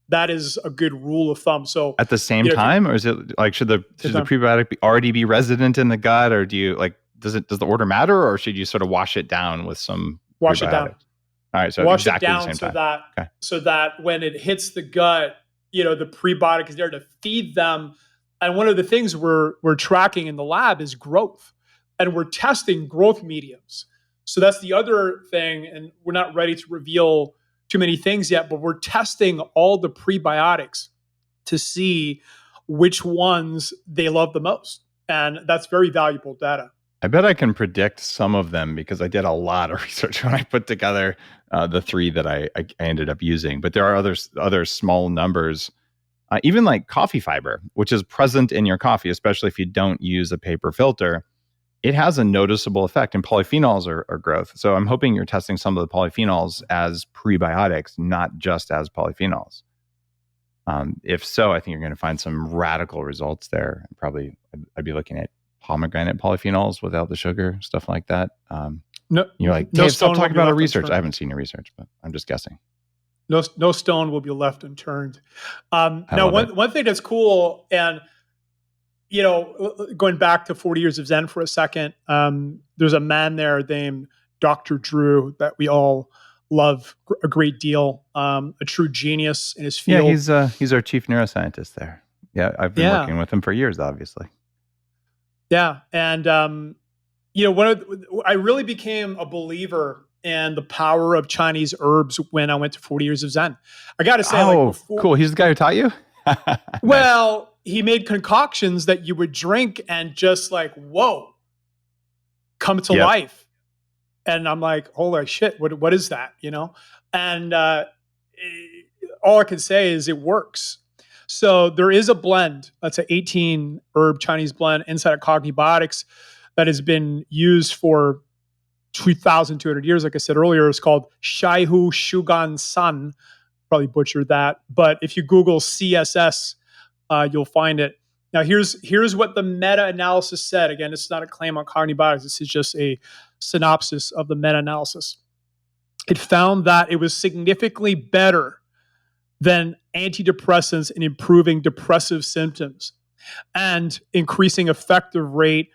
That is a good rule of thumb. So at the same time, or is it like, should the prebiotic already be resident in the gut, or do you does the order matter, or should you sort of wash it down with some wash it down? All right, so wash exactly it down the same time. So that when it hits the gut, the prebiotic is there to feed them. And one of the things we're tracking in the lab is growth, and we're testing growth mediums. So that's the other thing, and we're not ready to reveal too many things yet, but we're testing all the prebiotics to see, which ones they love the most. And that's very valuable data. I bet I can predict some of them because I did a lot of research when I put together the 3 that I ended up using. But there are other small numbers, even like coffee fiber, which is present in your coffee, especially if you don't use a paper filter. It has a noticeable effect, and polyphenols are growth. So I'm hoping you're testing some of the polyphenols as prebiotics, not just as polyphenols. If so, I think you're going to find some radical results there. Probably, I'd be looking at pomegranate polyphenols without the sugar, stuff like that. You're like, Dave, stop talking about our research. I haven't seen your research, but I'm just guessing. No stone will be left unturned. Now, one thing that's cool, and going back to 40 years of Zen for a second, there's a man there named Dr. Drew that we all love a great deal, a true genius in his field. Yeah, he's our chief neuroscientist there. Yeah, I've been working with him for years, obviously. Yeah, and I really became a believer in the power of Chinese herbs when I went to 40 years of Zen. I got to say, cool. He's the guy who taught you? Well, he made concoctions that you would drink and just like, whoa, come to life. And I'm like, holy shit, what is that? And all I can say is it works. So there is a blend, that's an 18 herb Chinese blend inside of Psychobiotics that has been used for 2,200 years. Like I said earlier, it's called Shaihu Shugan San. Probably butchered that. But if you Google CSS, you'll find it. Now, here's what the meta-analysis said. Again, this is not a claim on Psychobiotics. This is just a synopsis of the meta-analysis. It found that it was significantly better than antidepressants in improving depressive symptoms and increasing effective rate.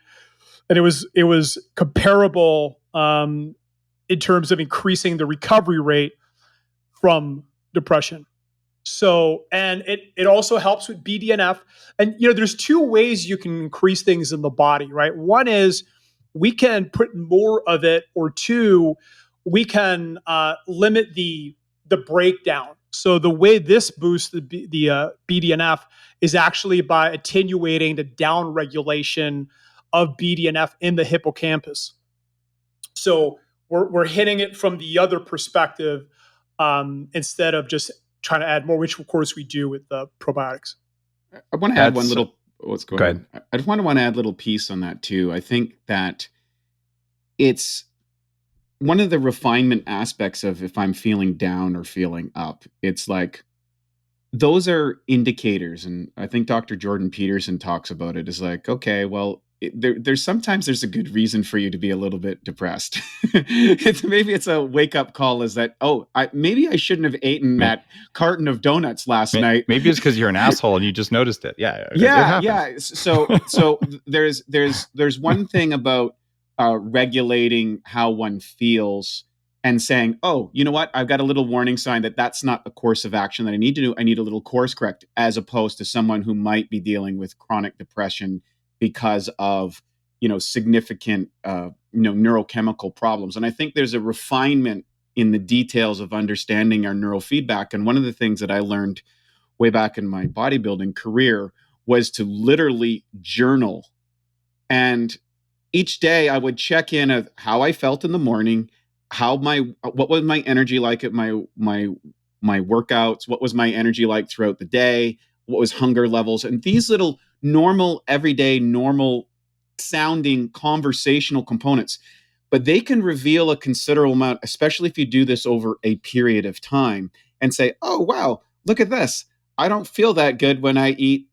And it was comparable in terms of increasing the recovery rate from depression. So, and it also helps with BDNF. And, there's 2 ways you can increase things in the body, right? One is we can put more of it, or 2, we can limit the breakdown. So the way this boosts the BDNF is actually by attenuating the downregulation of BDNF in the hippocampus. So we're hitting it from the other perspective instead of just trying to add more, which of course we do with the probiotics. I want to add one little. Let's go ahead. I just want to add a little piece on that too. I think that it's one of the refinement aspects of if I'm feeling down or feeling up. It's like those are indicators, and I think Dr. Jordan Peterson talks about it. Is like, okay, well, there's sometimes there's a good reason for you to be a little bit depressed. Maybe it's a wake up call. Is that maybe I shouldn't have eaten that carton of donuts last night. Maybe it's because you're an asshole and you just noticed it. Yeah. So there's one thing about regulating how one feels and saying, oh, you know what? I've got a little warning sign that's not the course of action that I need to do. I need a little course correct, as opposed to someone who might be dealing with chronic depression because of, significant, neurochemical problems. And I think there's a refinement in the details of understanding our neurofeedback. And one of the things that I learned way back in my bodybuilding career was to literally journal. And each day I would check in of how I felt in the morning, what was my energy like at my workouts, what was my energy like throughout the day, what was hunger levels, and these little normal, everyday, normal sounding conversational components. But they can reveal a considerable amount, especially if you do this over a period of time and say, oh, wow, look at this. I don't feel that good when I eat,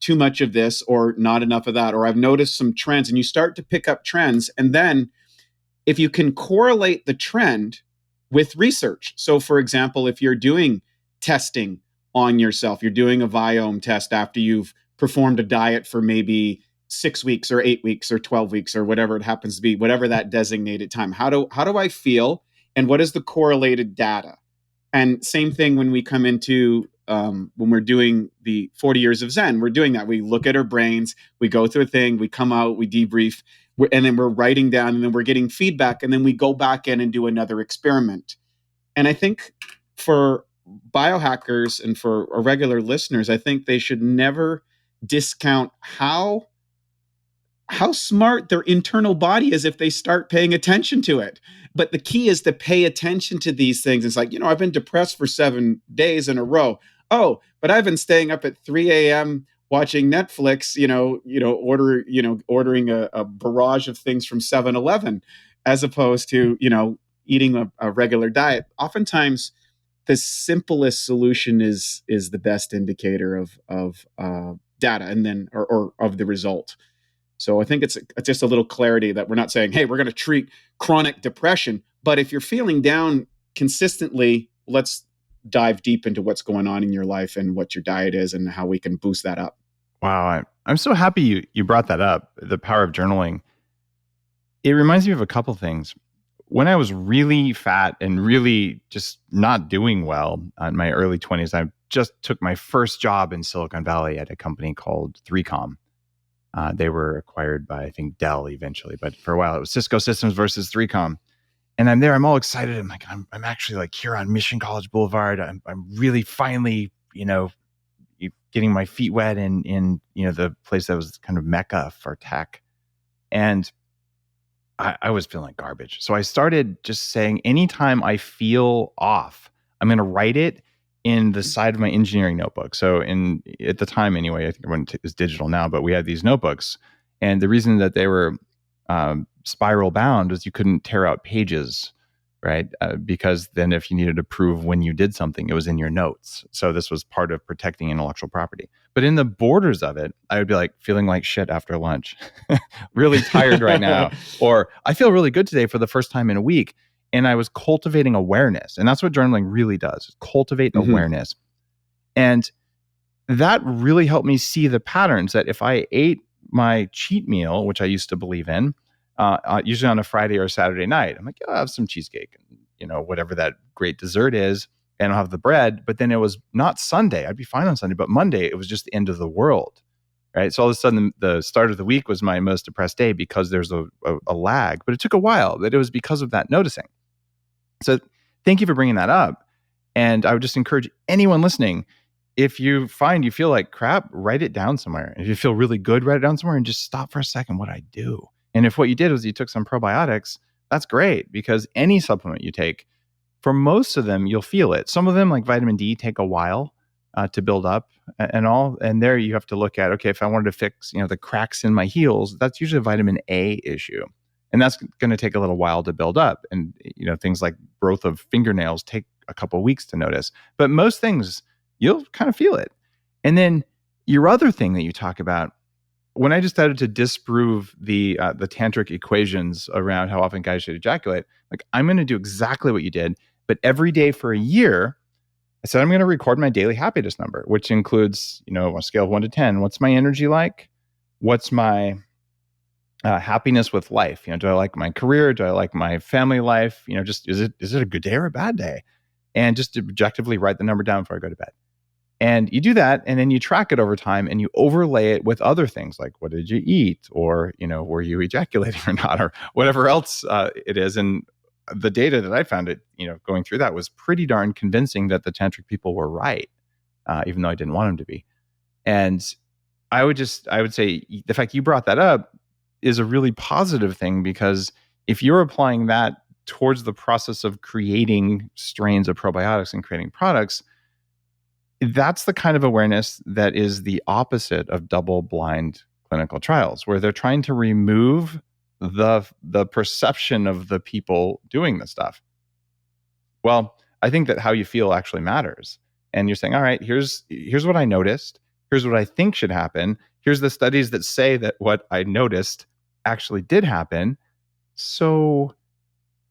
too much of this or not enough of that, or I've noticed some trends, and you start to pick up trends. And then if you can correlate the trend with research. So for example, if you're doing testing on yourself, you're doing a Viome test after you've performed a diet for maybe 6 weeks or 8 weeks or 12 weeks or whatever it happens to be, whatever that designated time. How do I feel, and what is the correlated data? And same thing when we come into when we're doing the 40 years of Zen, we're doing that. We look at our brains, we go through a thing, we come out, we debrief, and then we're writing down, and then we're getting feedback, and then we go back in and do another experiment. And I think for biohackers and for our regular listeners, I think they should never discount how smart their internal body is if they start paying attention to it. But the key is to pay attention to these things. It's like, I've been depressed for 7 days in a row. Oh, but I've been staying up at 3 a.m. watching Netflix, ordering a barrage of things from 7-Eleven, as opposed to, eating a regular diet. Oftentimes, the simplest solution is the best indicator of data, and then or of the result. So I think it's just a little clarity that we're not saying, hey, we're going to treat chronic depression, but if you're feeling down consistently, let's dive deep into what's going on in your life and what your diet is and how we can boost that up. Wow. I'm so happy you brought that up, the power of journaling. It reminds me of a couple things. When I was really fat and really just not doing well in my early 20s, I just took my first job in Silicon Valley at a company called 3Com. They were acquired by, I think, Dell eventually, but for a while it was Cisco Systems versus 3Com. And I'm there, I'm all excited. I'm like, I'm actually like here on Mission College Boulevard. I'm really finally, getting my feet wet in the place that was kind of mecca for tech. And I was feeling like garbage. So I started just saying, anytime I feel off, I'm going to write it in the side of my engineering notebook. So at the time anyway, I think it's digital now, but we had these notebooks. And the reason that they were spiral bound was you couldn't tear out pages, right? Because then if you needed to prove when you did something, it was in your notes. So this was part of protecting intellectual property. But in the borders of it, I would be like feeling like shit after lunch, really tired right now. Or I feel really good today for the first time in a week. And I was cultivating awareness. And that's what journaling really does, cultivate awareness. And that really helped me see the patterns that if I ate my cheat meal, which I used to believe in, usually on a Friday or a Saturday night, I'm like, I'll have some cheesecake, and, whatever that great dessert is, and I'll have the bread. But then it was not Sunday. I'd be fine on Sunday, but Monday, it was just the end of the world, right? So all of a sudden, the start of the week was my most depressed day because there's a lag, but it took a while, but it was because of that noticing. So thank you for bringing that up. And I would just encourage anyone listening, if you find you feel like crap, write it down somewhere. If you feel really good, write it down somewhere and just stop for a second. What I do. And if what you did was you took some probiotics, that's great, because any supplement you take, for most of them, you'll feel it. Some of them, like vitamin D, take a while to build up and all. And there you have to look at, okay, if I wanted to fix, the cracks in my heels, that's usually a vitamin A issue. And that's going to take a little while to build up. And, things like growth of fingernails take a couple of weeks to notice. But most things, you'll kind of feel it. And then your other thing that you talk about, when I just started to disprove the tantric equations around how often guys should ejaculate, like, I'm going to do exactly what you did, but every day for a year, I said, I'm going to record my daily happiness number, which includes, a scale of 1 to 10. What's my energy like? What's my happiness with life? Do I like my career? Do I like my family life? Just is it a good day or a bad day? And just objectively write the number down before I go to bed. And you do that, and then you track it over time, and you overlay it with other things like, what did you eat? Or, were you ejaculating or not? Or whatever else it is. And the data that I found going through that was pretty darn convincing that the tantric people were right, even though I didn't want them to be. And I would say the fact you brought that up is a really positive thing, because if you're applying that towards the process of creating strains of probiotics and creating products, that's the kind of awareness that is the opposite of double-blind clinical trials, where they're trying to remove the perception of the people doing this stuff. Well, I think that how you feel actually matters. And you're saying, all right, here's what I noticed. Here's what I think should happen. Here's the studies that say that what I noticed actually did happen. So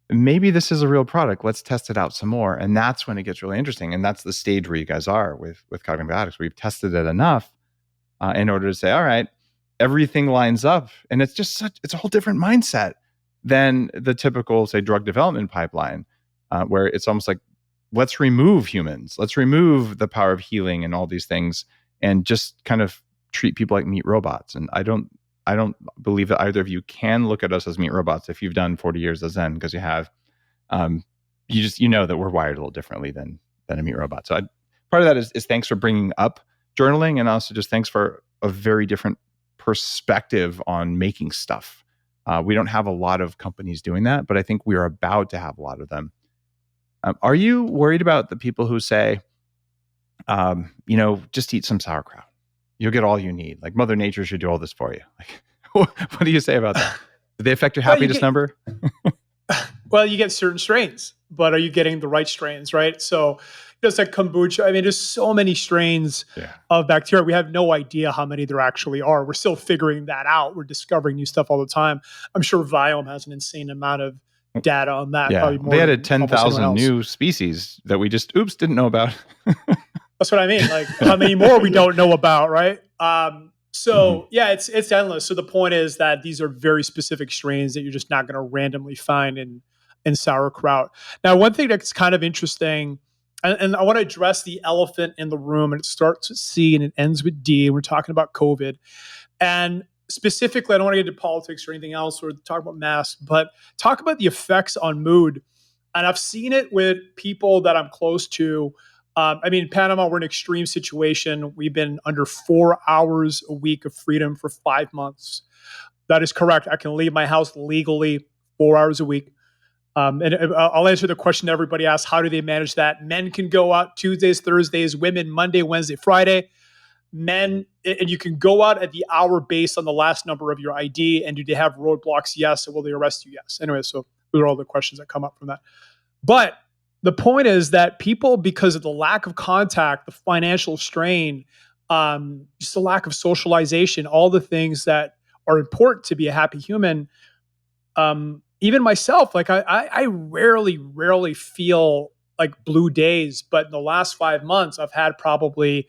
maybe this is a real product. Let's test it out some more. And that's when it gets really interesting. And that's the stage where you guys are with Psychobiotics. We've tested it enough in order to say, all right, everything lines up. And it's just it's a whole different mindset than the typical, say, drug development pipeline, where it's almost like, let's remove humans. Let's remove the power of healing and all these things and just kind of treat people like meat robots. And I don't believe that either of you can look at us as meat robots if you've done 40 years of Zen, because you have. You know that we're wired a little differently than a meat robot. So part of that is thanks for bringing up journaling, and also just thanks for a very different perspective on making stuff. We don't have a lot of companies doing that, but I think we're about to have a lot of them. Are you worried about the people who say, just eat some sauerkraut? You'll get all you need. Like Mother Nature should do all this for you. Like, what do you say about that? Do they affect your happiness number? Well, you get certain strains, but are you getting the right strains, right? So just like kombucha, I mean, there's so many strains of bacteria. We have no idea how many there actually are. We're still figuring that out. We're discovering new stuff all the time. I'm sure BiOptimizers has an insane amount of data on that. Yeah, Probably more they added 10,000 new species that we just, didn't know about. That's what I mean. Like how many more we don't know about, right? Yeah, it's endless. So the point is that these are very specific strains that you're just not going to randomly find in sauerkraut. Now, one thing that's kind of interesting, and I want to address the elephant in the room, and it starts with C and it ends with D. We're talking about COVID. And specifically, I don't want to get into politics or anything else or talk about masks, but talk about the effects on mood. And I've seen it with people that I'm close to. In Panama, we're in an extreme situation. We've been under 4 hours a week of freedom for 5 months. That is correct. I can leave my house legally 4 hours a week. And I'll answer the question everybody asks, how do they manage that? Men can go out Tuesdays, Thursdays, women Monday, Wednesday, Friday. Men, and you can go out at the hour based on the last number of your ID. And do they have roadblocks? Yes. And will they arrest you? Yes. Anyway, so those are all the questions that come up from that. But the point is that people, because of the lack of contact, the financial strain, just the lack of socialization, all the things that are important to be a happy human, even myself, like I rarely feel like blue days, but in the last 5 months, I've had probably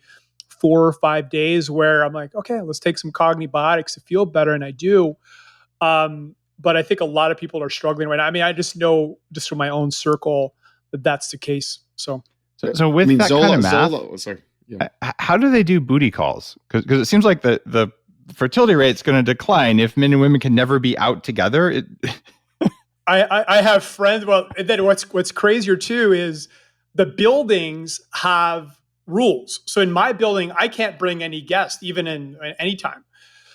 4 or 5 days where I'm like, okay, let's take some Psychobiotics to feel better. And I do. But I think a lot of people are struggling right now. I mean, I just know just from my own circle that that's the case. So with that kind of math, how do they do booty calls? Because it seems like the fertility rate is going to decline if men and women can never be out together. I have friends. Well, then what's crazier too is the buildings have rules. So in my building, I can't bring any guests, even in any time.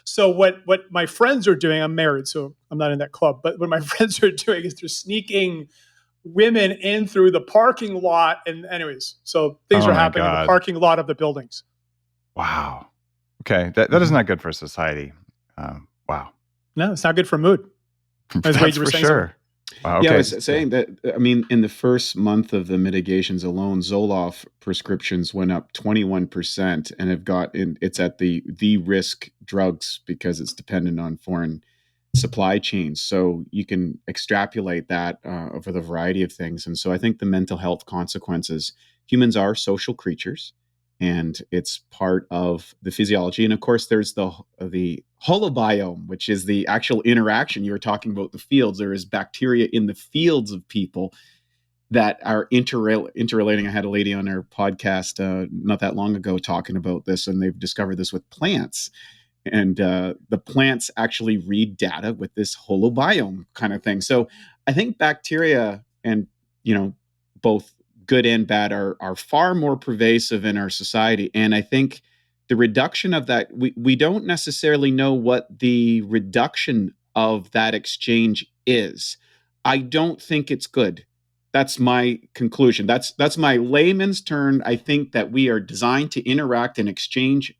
So what my friends are doing, I'm married, so I'm not in that club, but what my friends are doing is they're sneaking women in through the parking lot. And anyways, so things are happening in the parking lot of the buildings. Wow. Okay. That is not good for society. Wow. No, it's not good for mood. That's for sure. Wow, okay. Yeah, I was saying that, in the first month of the mitigations alone, Zoloft prescriptions went up 21% and it's at the risk drugs because it's dependent on foreign supply chains. So you can extrapolate that over the variety of things. And so I think the mental health consequences, humans are social creatures and it's part of the physiology. And of course, there's the Holobiome, which is the actual interaction. You were talking about the fields. There is bacteria in the fields of people that are interrelating. I had a lady on our podcast not that long ago talking about this, and they've discovered this with plants. And the plants actually read data with this holobiome kind of thing. So I think bacteria and, both good and bad are far more pervasive in our society. And I think the reduction of that, we don't necessarily know what the reduction of that exchange is. I don't think it's good. That's my conclusion. That's my layman's term. I think that we are designed to interact and exchange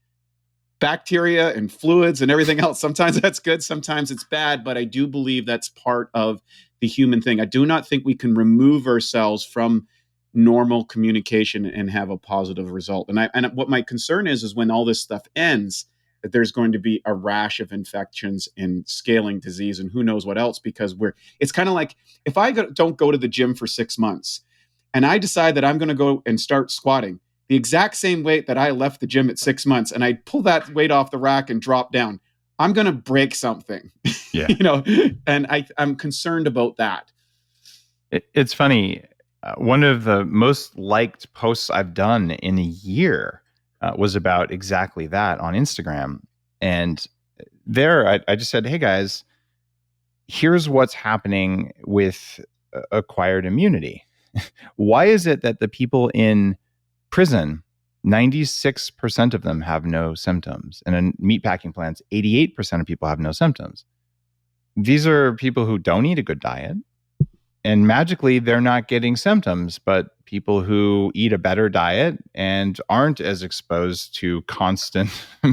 bacteria and fluids and everything else. Sometimes that's good, sometimes it's bad, but I do believe that's part of the human thing. I do not think we can remove ourselves from normal communication and have a positive result. And what my concern is when all this stuff ends, that there's going to be a rash of infections and scaling disease and who knows what else, because it's kind of like if I don't go to the gym for 6 months and I decide that I'm going to go and start squatting the exact same weight that I left the gym at 6 months, and I pull that weight off the rack and drop down, I'm going to break something. Yeah. And I'm concerned about that. It's funny. One of the most liked posts I've done in a year was about exactly that on Instagram. And there I just said, hey guys, here's what's happening with acquired immunity. Why is it that the people in prison 96% of them have no symptoms. And in meatpacking plants, 88% of people have no symptoms. These are people who don't eat a good diet, and magically they're not getting symptoms. But people who eat a better diet and aren't as exposed to constant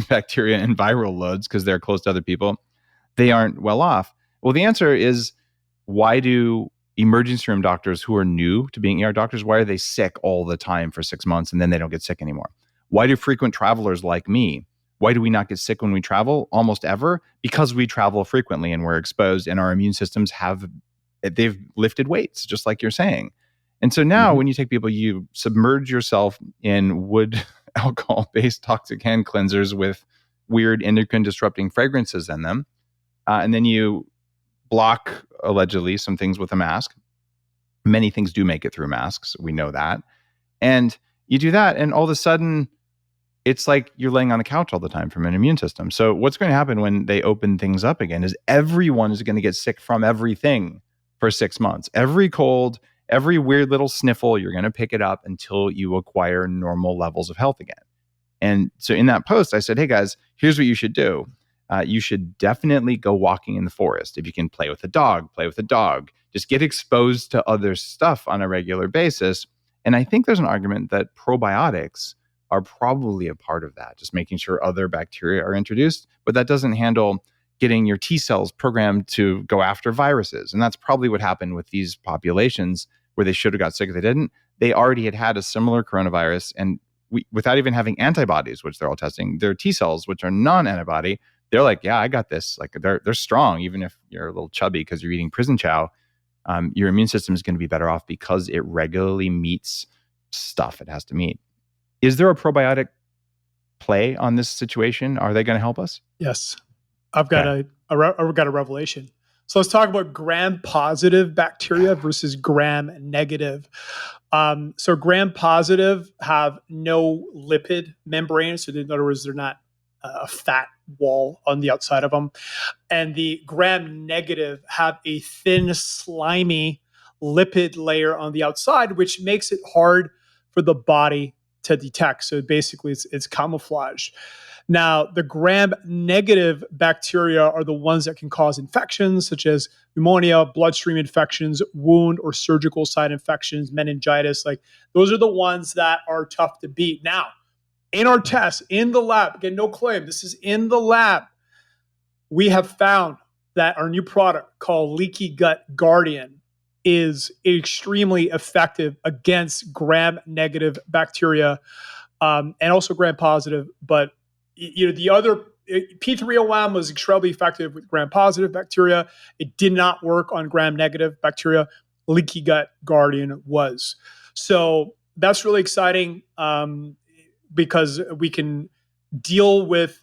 bacteria and viral loads because they're close to other people, they aren't well off. Well, the answer is, why do emergency room doctors who are new to being ER doctors, why are they sick all the time for 6 months and then they don't get sick anymore? Why do frequent travelers like me, why do we not get sick when we travel almost ever? Because we travel frequently and we're exposed, and our immune systems they've lifted weights, just like you're saying. And so now when you take people, you submerge yourself in wood alcohol-based toxic hand cleansers with weird endocrine disrupting fragrances in them. And then you block, allegedly, some things with a mask. Many things do make it through masks. We know that. And you do that, and all of a sudden, it's like you're laying on the couch all the time from an immune system. So what's going to happen when they open things up again is everyone is going to get sick from everything for 6 months. Every cold, every weird little sniffle, you're going to pick it up until you acquire normal levels of health again. And so in that post, I said, hey guys, here's what you should do. You should definitely go walking in the forest. If you can play with a dog, play with a dog. Just get exposed to other stuff on a regular basis. And I think there's an argument that probiotics are probably a part of that, just making sure other bacteria are introduced, but that doesn't handle getting your T cells programmed to go after viruses. And that's probably what happened with these populations where they should have got sick if they didn't. They already had a similar coronavirus, and without even having antibodies, which they're all testing, their T cells, which are non-antibody, they're like, yeah, I got this. Like they're strong, even if you're a little chubby because you're eating prison chow. Your immune system is going to be better off because it regularly meets stuff it has to meet. Is there a probiotic play on this situation? Are they going to help us? Yes. I've got I've got a revelation. So let's talk about gram-positive bacteria versus gram-negative. So gram-positive have no lipid membrane. So in other words, they're not a fat wall on the outside of them. And the gram-negative have a thin, slimy lipid layer on the outside, which makes it hard for the body to detect. So basically, it's camouflaged. Now, the gram-negative bacteria are the ones that can cause infections such as pneumonia, bloodstream infections, wound or surgical site infections, meningitis. Like those are the ones that are tough to beat. Now, in our tests, in the lab, again, no claim, this is in the lab, we have found that our new product called Leaky Gut Guardian is extremely effective against gram-negative bacteria and also gram-positive. But the other P3OM was extremely effective with gram-positive bacteria. It did not work on gram-negative bacteria. Leaky Gut Guardian was. So that's really exciting because we can deal with,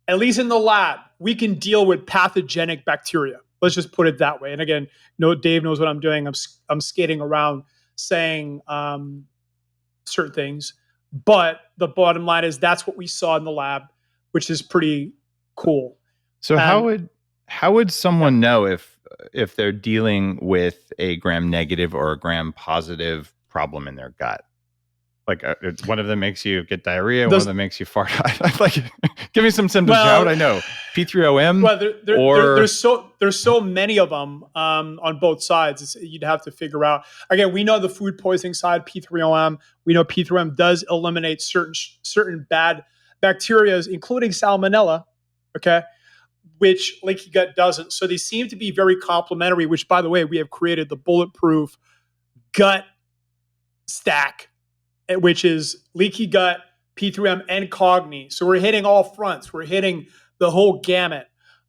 at least in the lab, we can deal with pathogenic bacteria. Let's just put it that way. And again, Dave knows what I'm doing. I'm skating around saying certain things, but the bottom line is that's what we saw in the lab, which is pretty cool. So how would someone know if they're dealing with a gram-negative or a gram-positive problem in their gut? Like one of them makes you get diarrhea, one of them makes you fart. Like, give me some symptoms. How would I know? P3OM? Well, there's so many of them on both sides. You'd have to figure out. Again, we know the food poisoning side, P3OM. We know P3OM does eliminate certain bad bacteria, including salmonella, okay, which Leaky Gut doesn't. So they seem to be very complementary, which, by the way, we have created the Bulletproof Gut Stack, which is Leaky Gut, P3OM, and Cogni. So we're hitting all fronts. We're hitting the whole gamut.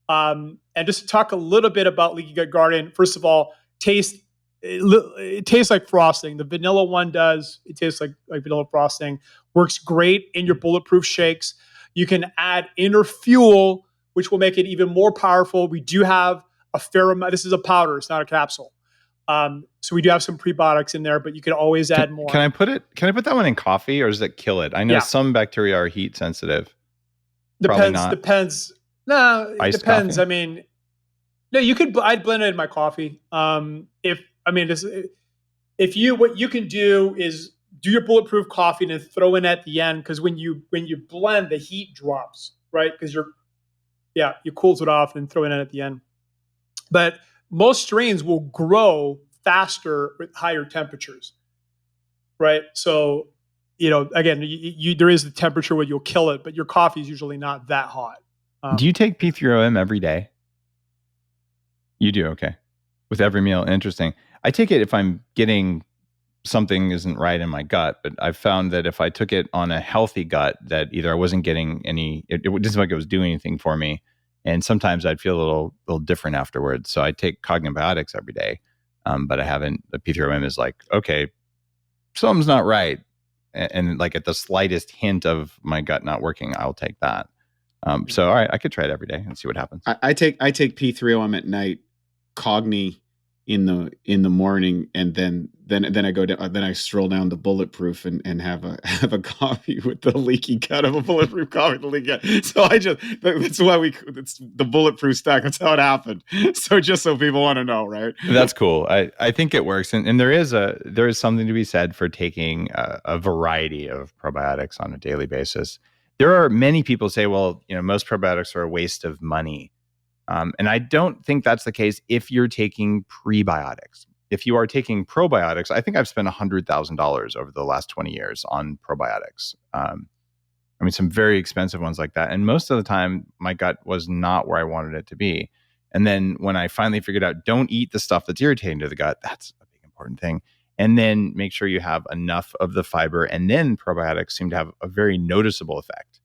And just to talk a little bit about Leaky Gut Guardian, first of all, it tastes like frosting. The vanilla one does. It tastes like vanilla frosting. Works great in your bulletproof shakes. You can add inner fuel, which will make it even more powerful. We do have a fair amount. This is a powder. It's not a capsule. So we do have some prebiotics in there, but you can always add more. Can I put that one in coffee, or does it kill it? I know some bacteria are heat sensitive. Depends. No, it depends. Coffee? I mean, no, I'd blend it in my coffee. What you can do is do your bulletproof coffee and then throw in at the end, because when you blend, the heat drops, right? Because you cools it off and throw it in at the end. But most strains will grow faster with higher temperatures, right? So, again, there is the temperature where you'll kill it, but your coffee is usually not that hot. Do you take P3OM every day? You do, okay. With every meal, interesting. I take it if I'm getting something isn't right in my gut, but I've found that if I took it on a healthy gut, that either I wasn't getting any, it didn't seem like it was doing anything for me. And sometimes I'd feel a little different afterwards. So I take Cognibiotics every day, but I haven't, the P3OM is like, okay, something's not right. And like at the slightest hint of my gut not working, I'll take that. So all right, I could try it every day and see what happens. I take P3OM at night, Cogni in the morning, and then I go down. Then I stroll down to Bulletproof and have a coffee with the Leaky Gut. Of a Bulletproof coffee with the Leaky Gut. So that's why it's the Bulletproof stack. That's how it happened. So just so people want to know, right? That's cool. I think it works, and there is something to be said for taking a variety of probiotics on a daily basis. There are many people say, well, most probiotics are a waste of money. And I don't think that's the case if you're taking prebiotics. If you are taking probiotics, I think I've spent $100,000 over the last 20 years on probiotics. Some very expensive ones like that. And most of the time, my gut was not where I wanted it to be. And then when I finally figured out, don't eat the stuff that's irritating to the gut, that's a big important thing. And then make sure you have enough of the fiber. And then probiotics seem to have a very noticeable effect.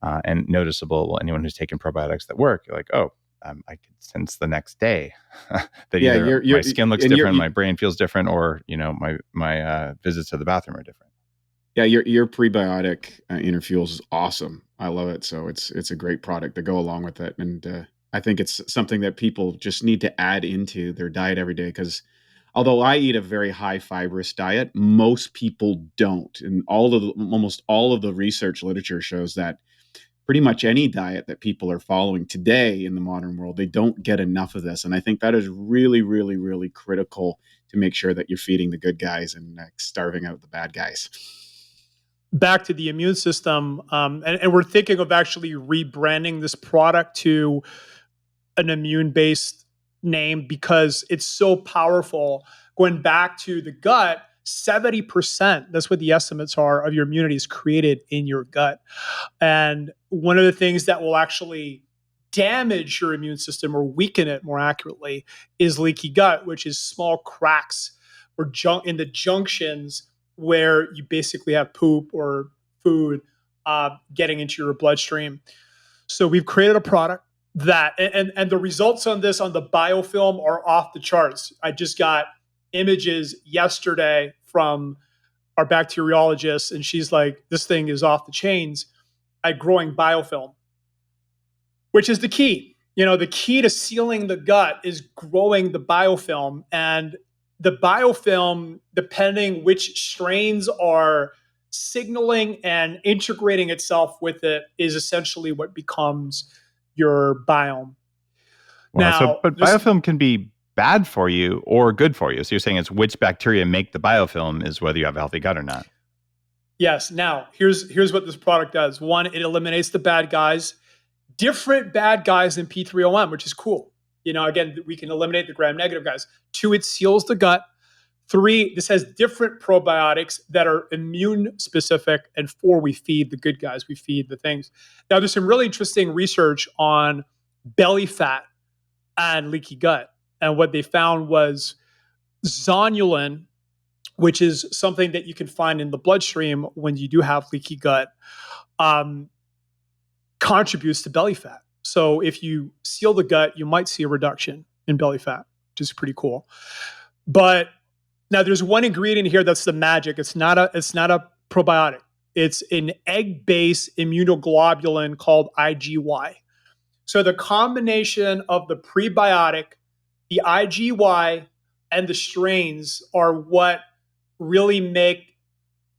And noticeable, anyone who's taken probiotics that work, you're like, oh, I could sense the next day that either my skin looks different, my brain feels different, or my visits to the bathroom are different. Yeah, your prebiotic Interfuels is awesome. I love it. So it's a great product to go along with it, and I think it's something that people just need to add into their diet every day. Because although I eat a very high fibrous diet, most people don't, and almost all of the research literature shows that pretty much any diet that people are following today in the modern world, they don't get enough of this. And I think that is really, really, really critical to make sure that you're feeding the good guys and starving out the bad guys. Back to the immune system, and we're thinking of actually rebranding this product to an immune-based name because it's so powerful. Going back to the gut, 70%, that's what the estimates are, of your immunity is created in your gut. And one of the things that will actually damage your immune system or weaken it more accurately is leaky gut, which is small cracks or in the junctions where you basically have poop or food getting into your bloodstream. So we've created a product that, and the results on this on the biofilm are off the charts. I just got images yesterday from our bacteriologist, and she's like, this thing is off the chains at growing biofilm, which is the key. The key to sealing the gut is growing the biofilm. And the biofilm, depending which strains are signaling and integrating itself with it, is essentially what becomes your biome. Wow. But biofilm can be bad for you or good for you. So you're saying it's which bacteria make the biofilm is whether you have a healthy gut or not. Yes. Now, here's what this product does. One, it eliminates the bad guys, different bad guys than P3OM, which is cool. Again, we can eliminate the gram-negative guys. 2, it seals the gut. 3, this has different probiotics that are immune-specific. And 4, we feed the good guys. We feed the things. Now, there's some really interesting research on belly fat and leaky gut. And what they found was zonulin, which is something that you can find in the bloodstream when you do have leaky gut, contributes to belly fat. So if you seal the gut, you might see a reduction in belly fat, which is pretty cool. But now there's one ingredient here that's the magic. It's not a probiotic. It's an egg-based immunoglobulin called IgY. So the combination of the prebiotic, the IgY, and the strains are what really make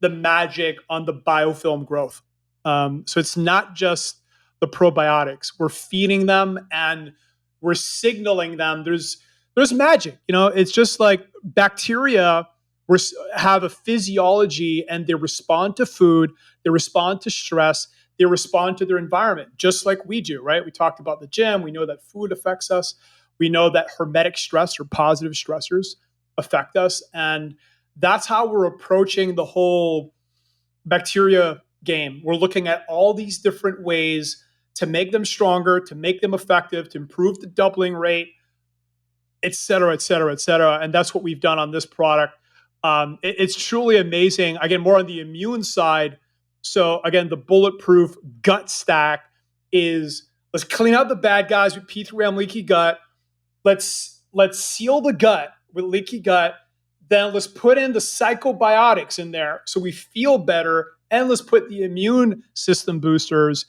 the magic on the biofilm growth. So it's not just the probiotics. We're feeding them and we're signaling them. There's magic. It's just like bacteria have a physiology, and they respond to food, they respond to stress, they respond to their environment, just like we do, right? We talked about the gym. We know that food affects us. We know that hormetic stress or positive stressors affect us. And that's how we're approaching the whole bacteria game. We're looking at all these different ways to make them stronger, to make them effective, to improve the doubling rate, et cetera, et cetera, et cetera. And that's what we've done on this product. It's truly amazing. Again, more on the immune side. So again, the Bulletproof Gut Stack is, let's clean out the bad guys with P3M leaky gut. Let's seal the gut with leaky gut. Then let's put in the Psychobiotics in there so we feel better. And let's put the immune system boosters.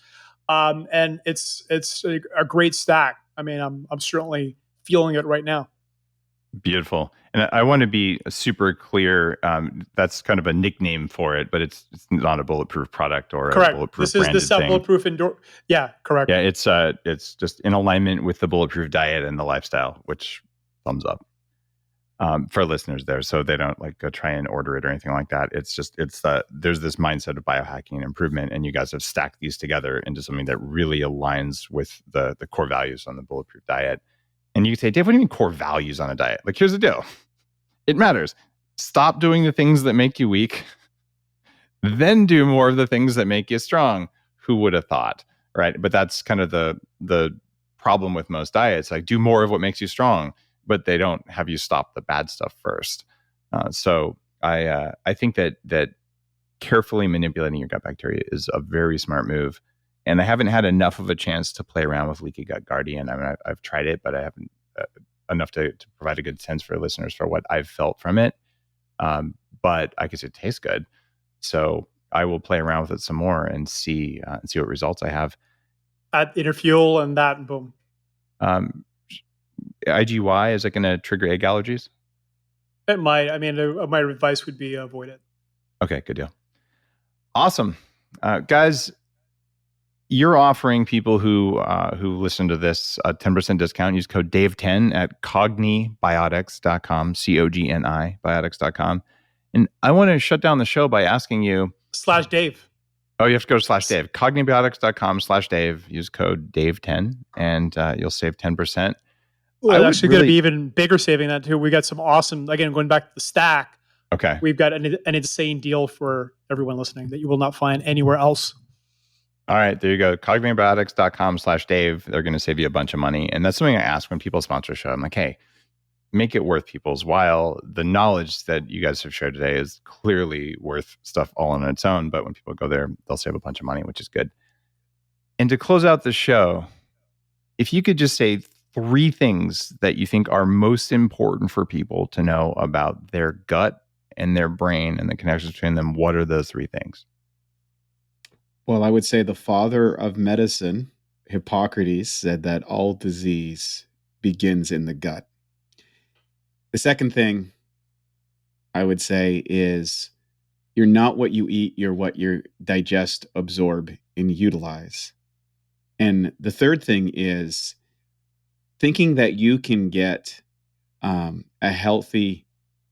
And it's a great stack. I mean, I'm certainly feeling it right now. Beautiful. And I want to be super clear. That's kind of a nickname for it, but it's not a bulletproof product or correct. A bulletproof This is the thing. Bulletproof Yeah, correct. Yeah, it's just in alignment with the bulletproof diet and the lifestyle, which thumbs up for listeners there, so they don't like go try and order it or anything like that. There's this mindset of biohacking and improvement, and you guys have stacked these together into something that really aligns with the core values on the bulletproof diet. And you say, Dave, what do you mean core values on a diet? Like, here's the deal. It matters. Stop doing the things that make you weak. Then do more of the things that make you strong. Who would have thought, right? But that's kind of the problem with most diets. Like, do more of what makes you strong, but they don't have you stop the bad stuff first. So I think that carefully manipulating your gut bacteria is a very smart move. And I haven't had enough of a chance to play around with Leaky Gut Guardian. I mean, I've tried it, but I haven't enough to provide a good sense for listeners for what I've felt from it. But I guess it tastes good. So I will play around with it some more and see what results I have. Add Interfuel and that, and boom. IgY, is it going to trigger egg allergies? It might. I mean, my advice would be avoid it. Okay, good deal. Awesome. Guys, you're offering people who listen to this a 10% discount. Use code DAVE10 at cognibiotics.com, COGNI, biotics.com. And I want to shut down the show by asking you... /Dave. Oh, you have to go to /Dave. Cognibiotics.com/Dave. Use code DAVE10 and you'll save 10%. Well, it's actually going to be even bigger saving that too. We got some awesome, again, going back to the stack. Okay. We've got an insane deal for everyone listening that you will not find anywhere else. All right, there you go. Cognibiotics.com/Dave. They're going to save you a bunch of money. And that's something I ask when people sponsor a show. I'm like, hey, make it worth people's while. The knowledge that you guys have shared today is clearly worth stuff all on its own. But when people go there, they'll save a bunch of money, which is good. And to close out the show, if you could just say 3 things that you think are most important for people to know about their gut and their brain and the connections between them, what are those 3 things? Well, I would say the father of medicine, Hippocrates, said that all disease begins in the gut. The second thing I would say is you're not what you eat, you're what you digest, absorb, and utilize. And the third thing is thinking that you can get a healthy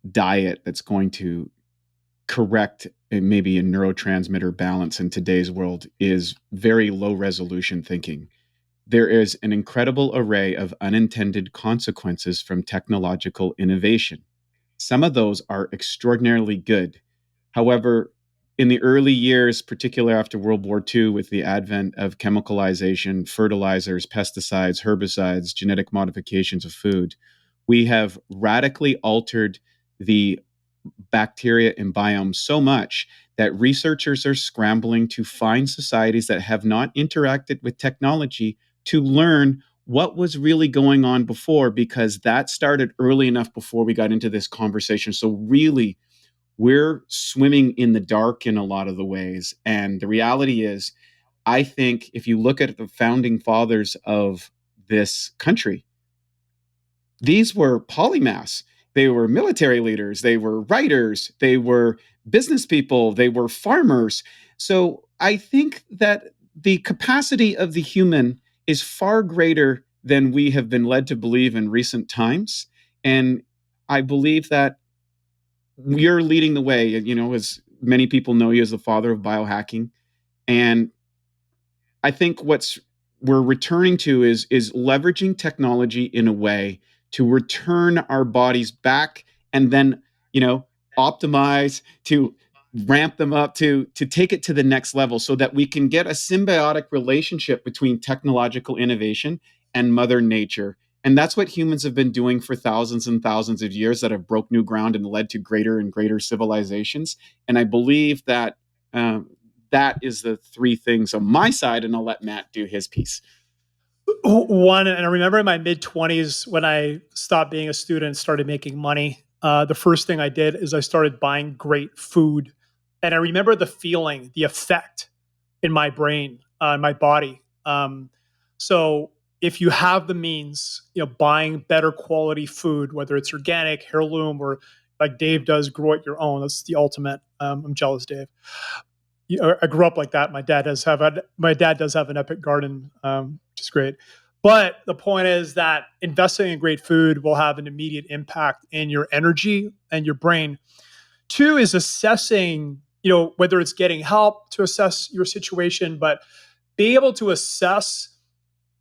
diet that's going to correct maybe a neurotransmitter balance in today's world is very low resolution thinking. There is an incredible array of unintended consequences from technological innovation. Some of those are extraordinarily good. However, in the early years, particularly after World War II, with the advent of chemicalization, fertilizers, pesticides, herbicides, genetic modifications of food, we have radically altered the bacteria and biome so much that researchers are scrambling to find societies that have not interacted with technology to learn what was really going on before, because that started early enough before we got into this conversation. So really, we're swimming in the dark in a lot of the ways. And the reality is, I think if you look at the founding fathers of this country, these were polymaths. They were military leaders, they were writers, they were business people, they were farmers. So I think that the capacity of the human is far greater than we have been led to believe in recent times. And I believe that you're leading the way, as many people know you as the father of biohacking. And I think we're returning to is leveraging technology in a way to return our bodies back, and then, optimize, to ramp them up, to take it to the next level, so that we can get a symbiotic relationship between technological innovation and Mother Nature. And that's what humans have been doing for thousands and thousands of years, that have broke new ground and led to greater and greater civilizations. And I believe that that is the three things on my side, and I'll let Matt do his piece. One, and I remember in my mid-20s when I stopped being a student and started making money, the first thing I did is I started buying great food. And I remember the feeling, the effect in my brain, in my body. So if you have the means, buying better quality food, whether it's organic, heirloom, or like Dave does, grow it your own. That's the ultimate. I'm jealous, Dave. I grew up like that. My dad does have an epic garden, which is great. But the point is that investing in great food will have an immediate impact in your energy and your brain. Two is assessing, whether it's getting help to assess your situation, but being able to assess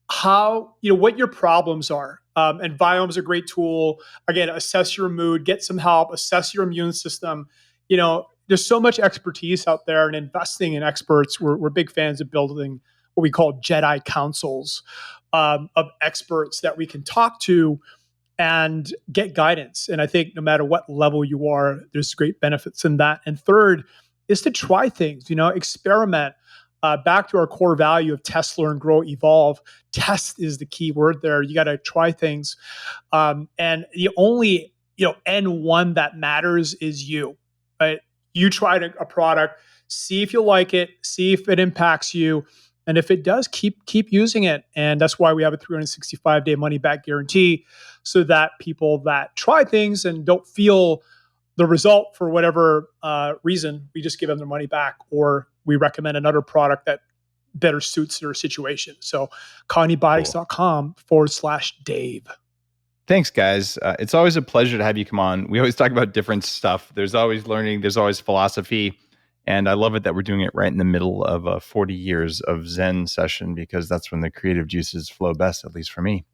how, what your problems are. And BiOptimizers is a great tool. Again, assess your mood, get some help, assess your immune system. There's so much expertise out there, and investing in experts. We're big fans of building what we call Jedi councils of experts that we can talk to and get guidance. And I think no matter what level you are, there's great benefits in that. And third is to try things, experiment. Back to our core value of test, learn, grow, evolve. Test is the key word there. You got to try things. And the only, N1 that matters is you, right? You try a product, see if you like it, see if it impacts you. And if it does, keep using it. And that's why we have a 365-day money-back guarantee, so that people that try things and don't feel the result for whatever reason, we just give them their money back, or we recommend another product that better suits their situation. So cognibiotics.com/Dave. Thanks, guys. It's always a pleasure to have you come on. We always talk about different stuff. There's always learning. There's always philosophy. And I love it that we're doing it right in the middle of 40 years of Zen session, because that's when the creative juices flow best, at least for me.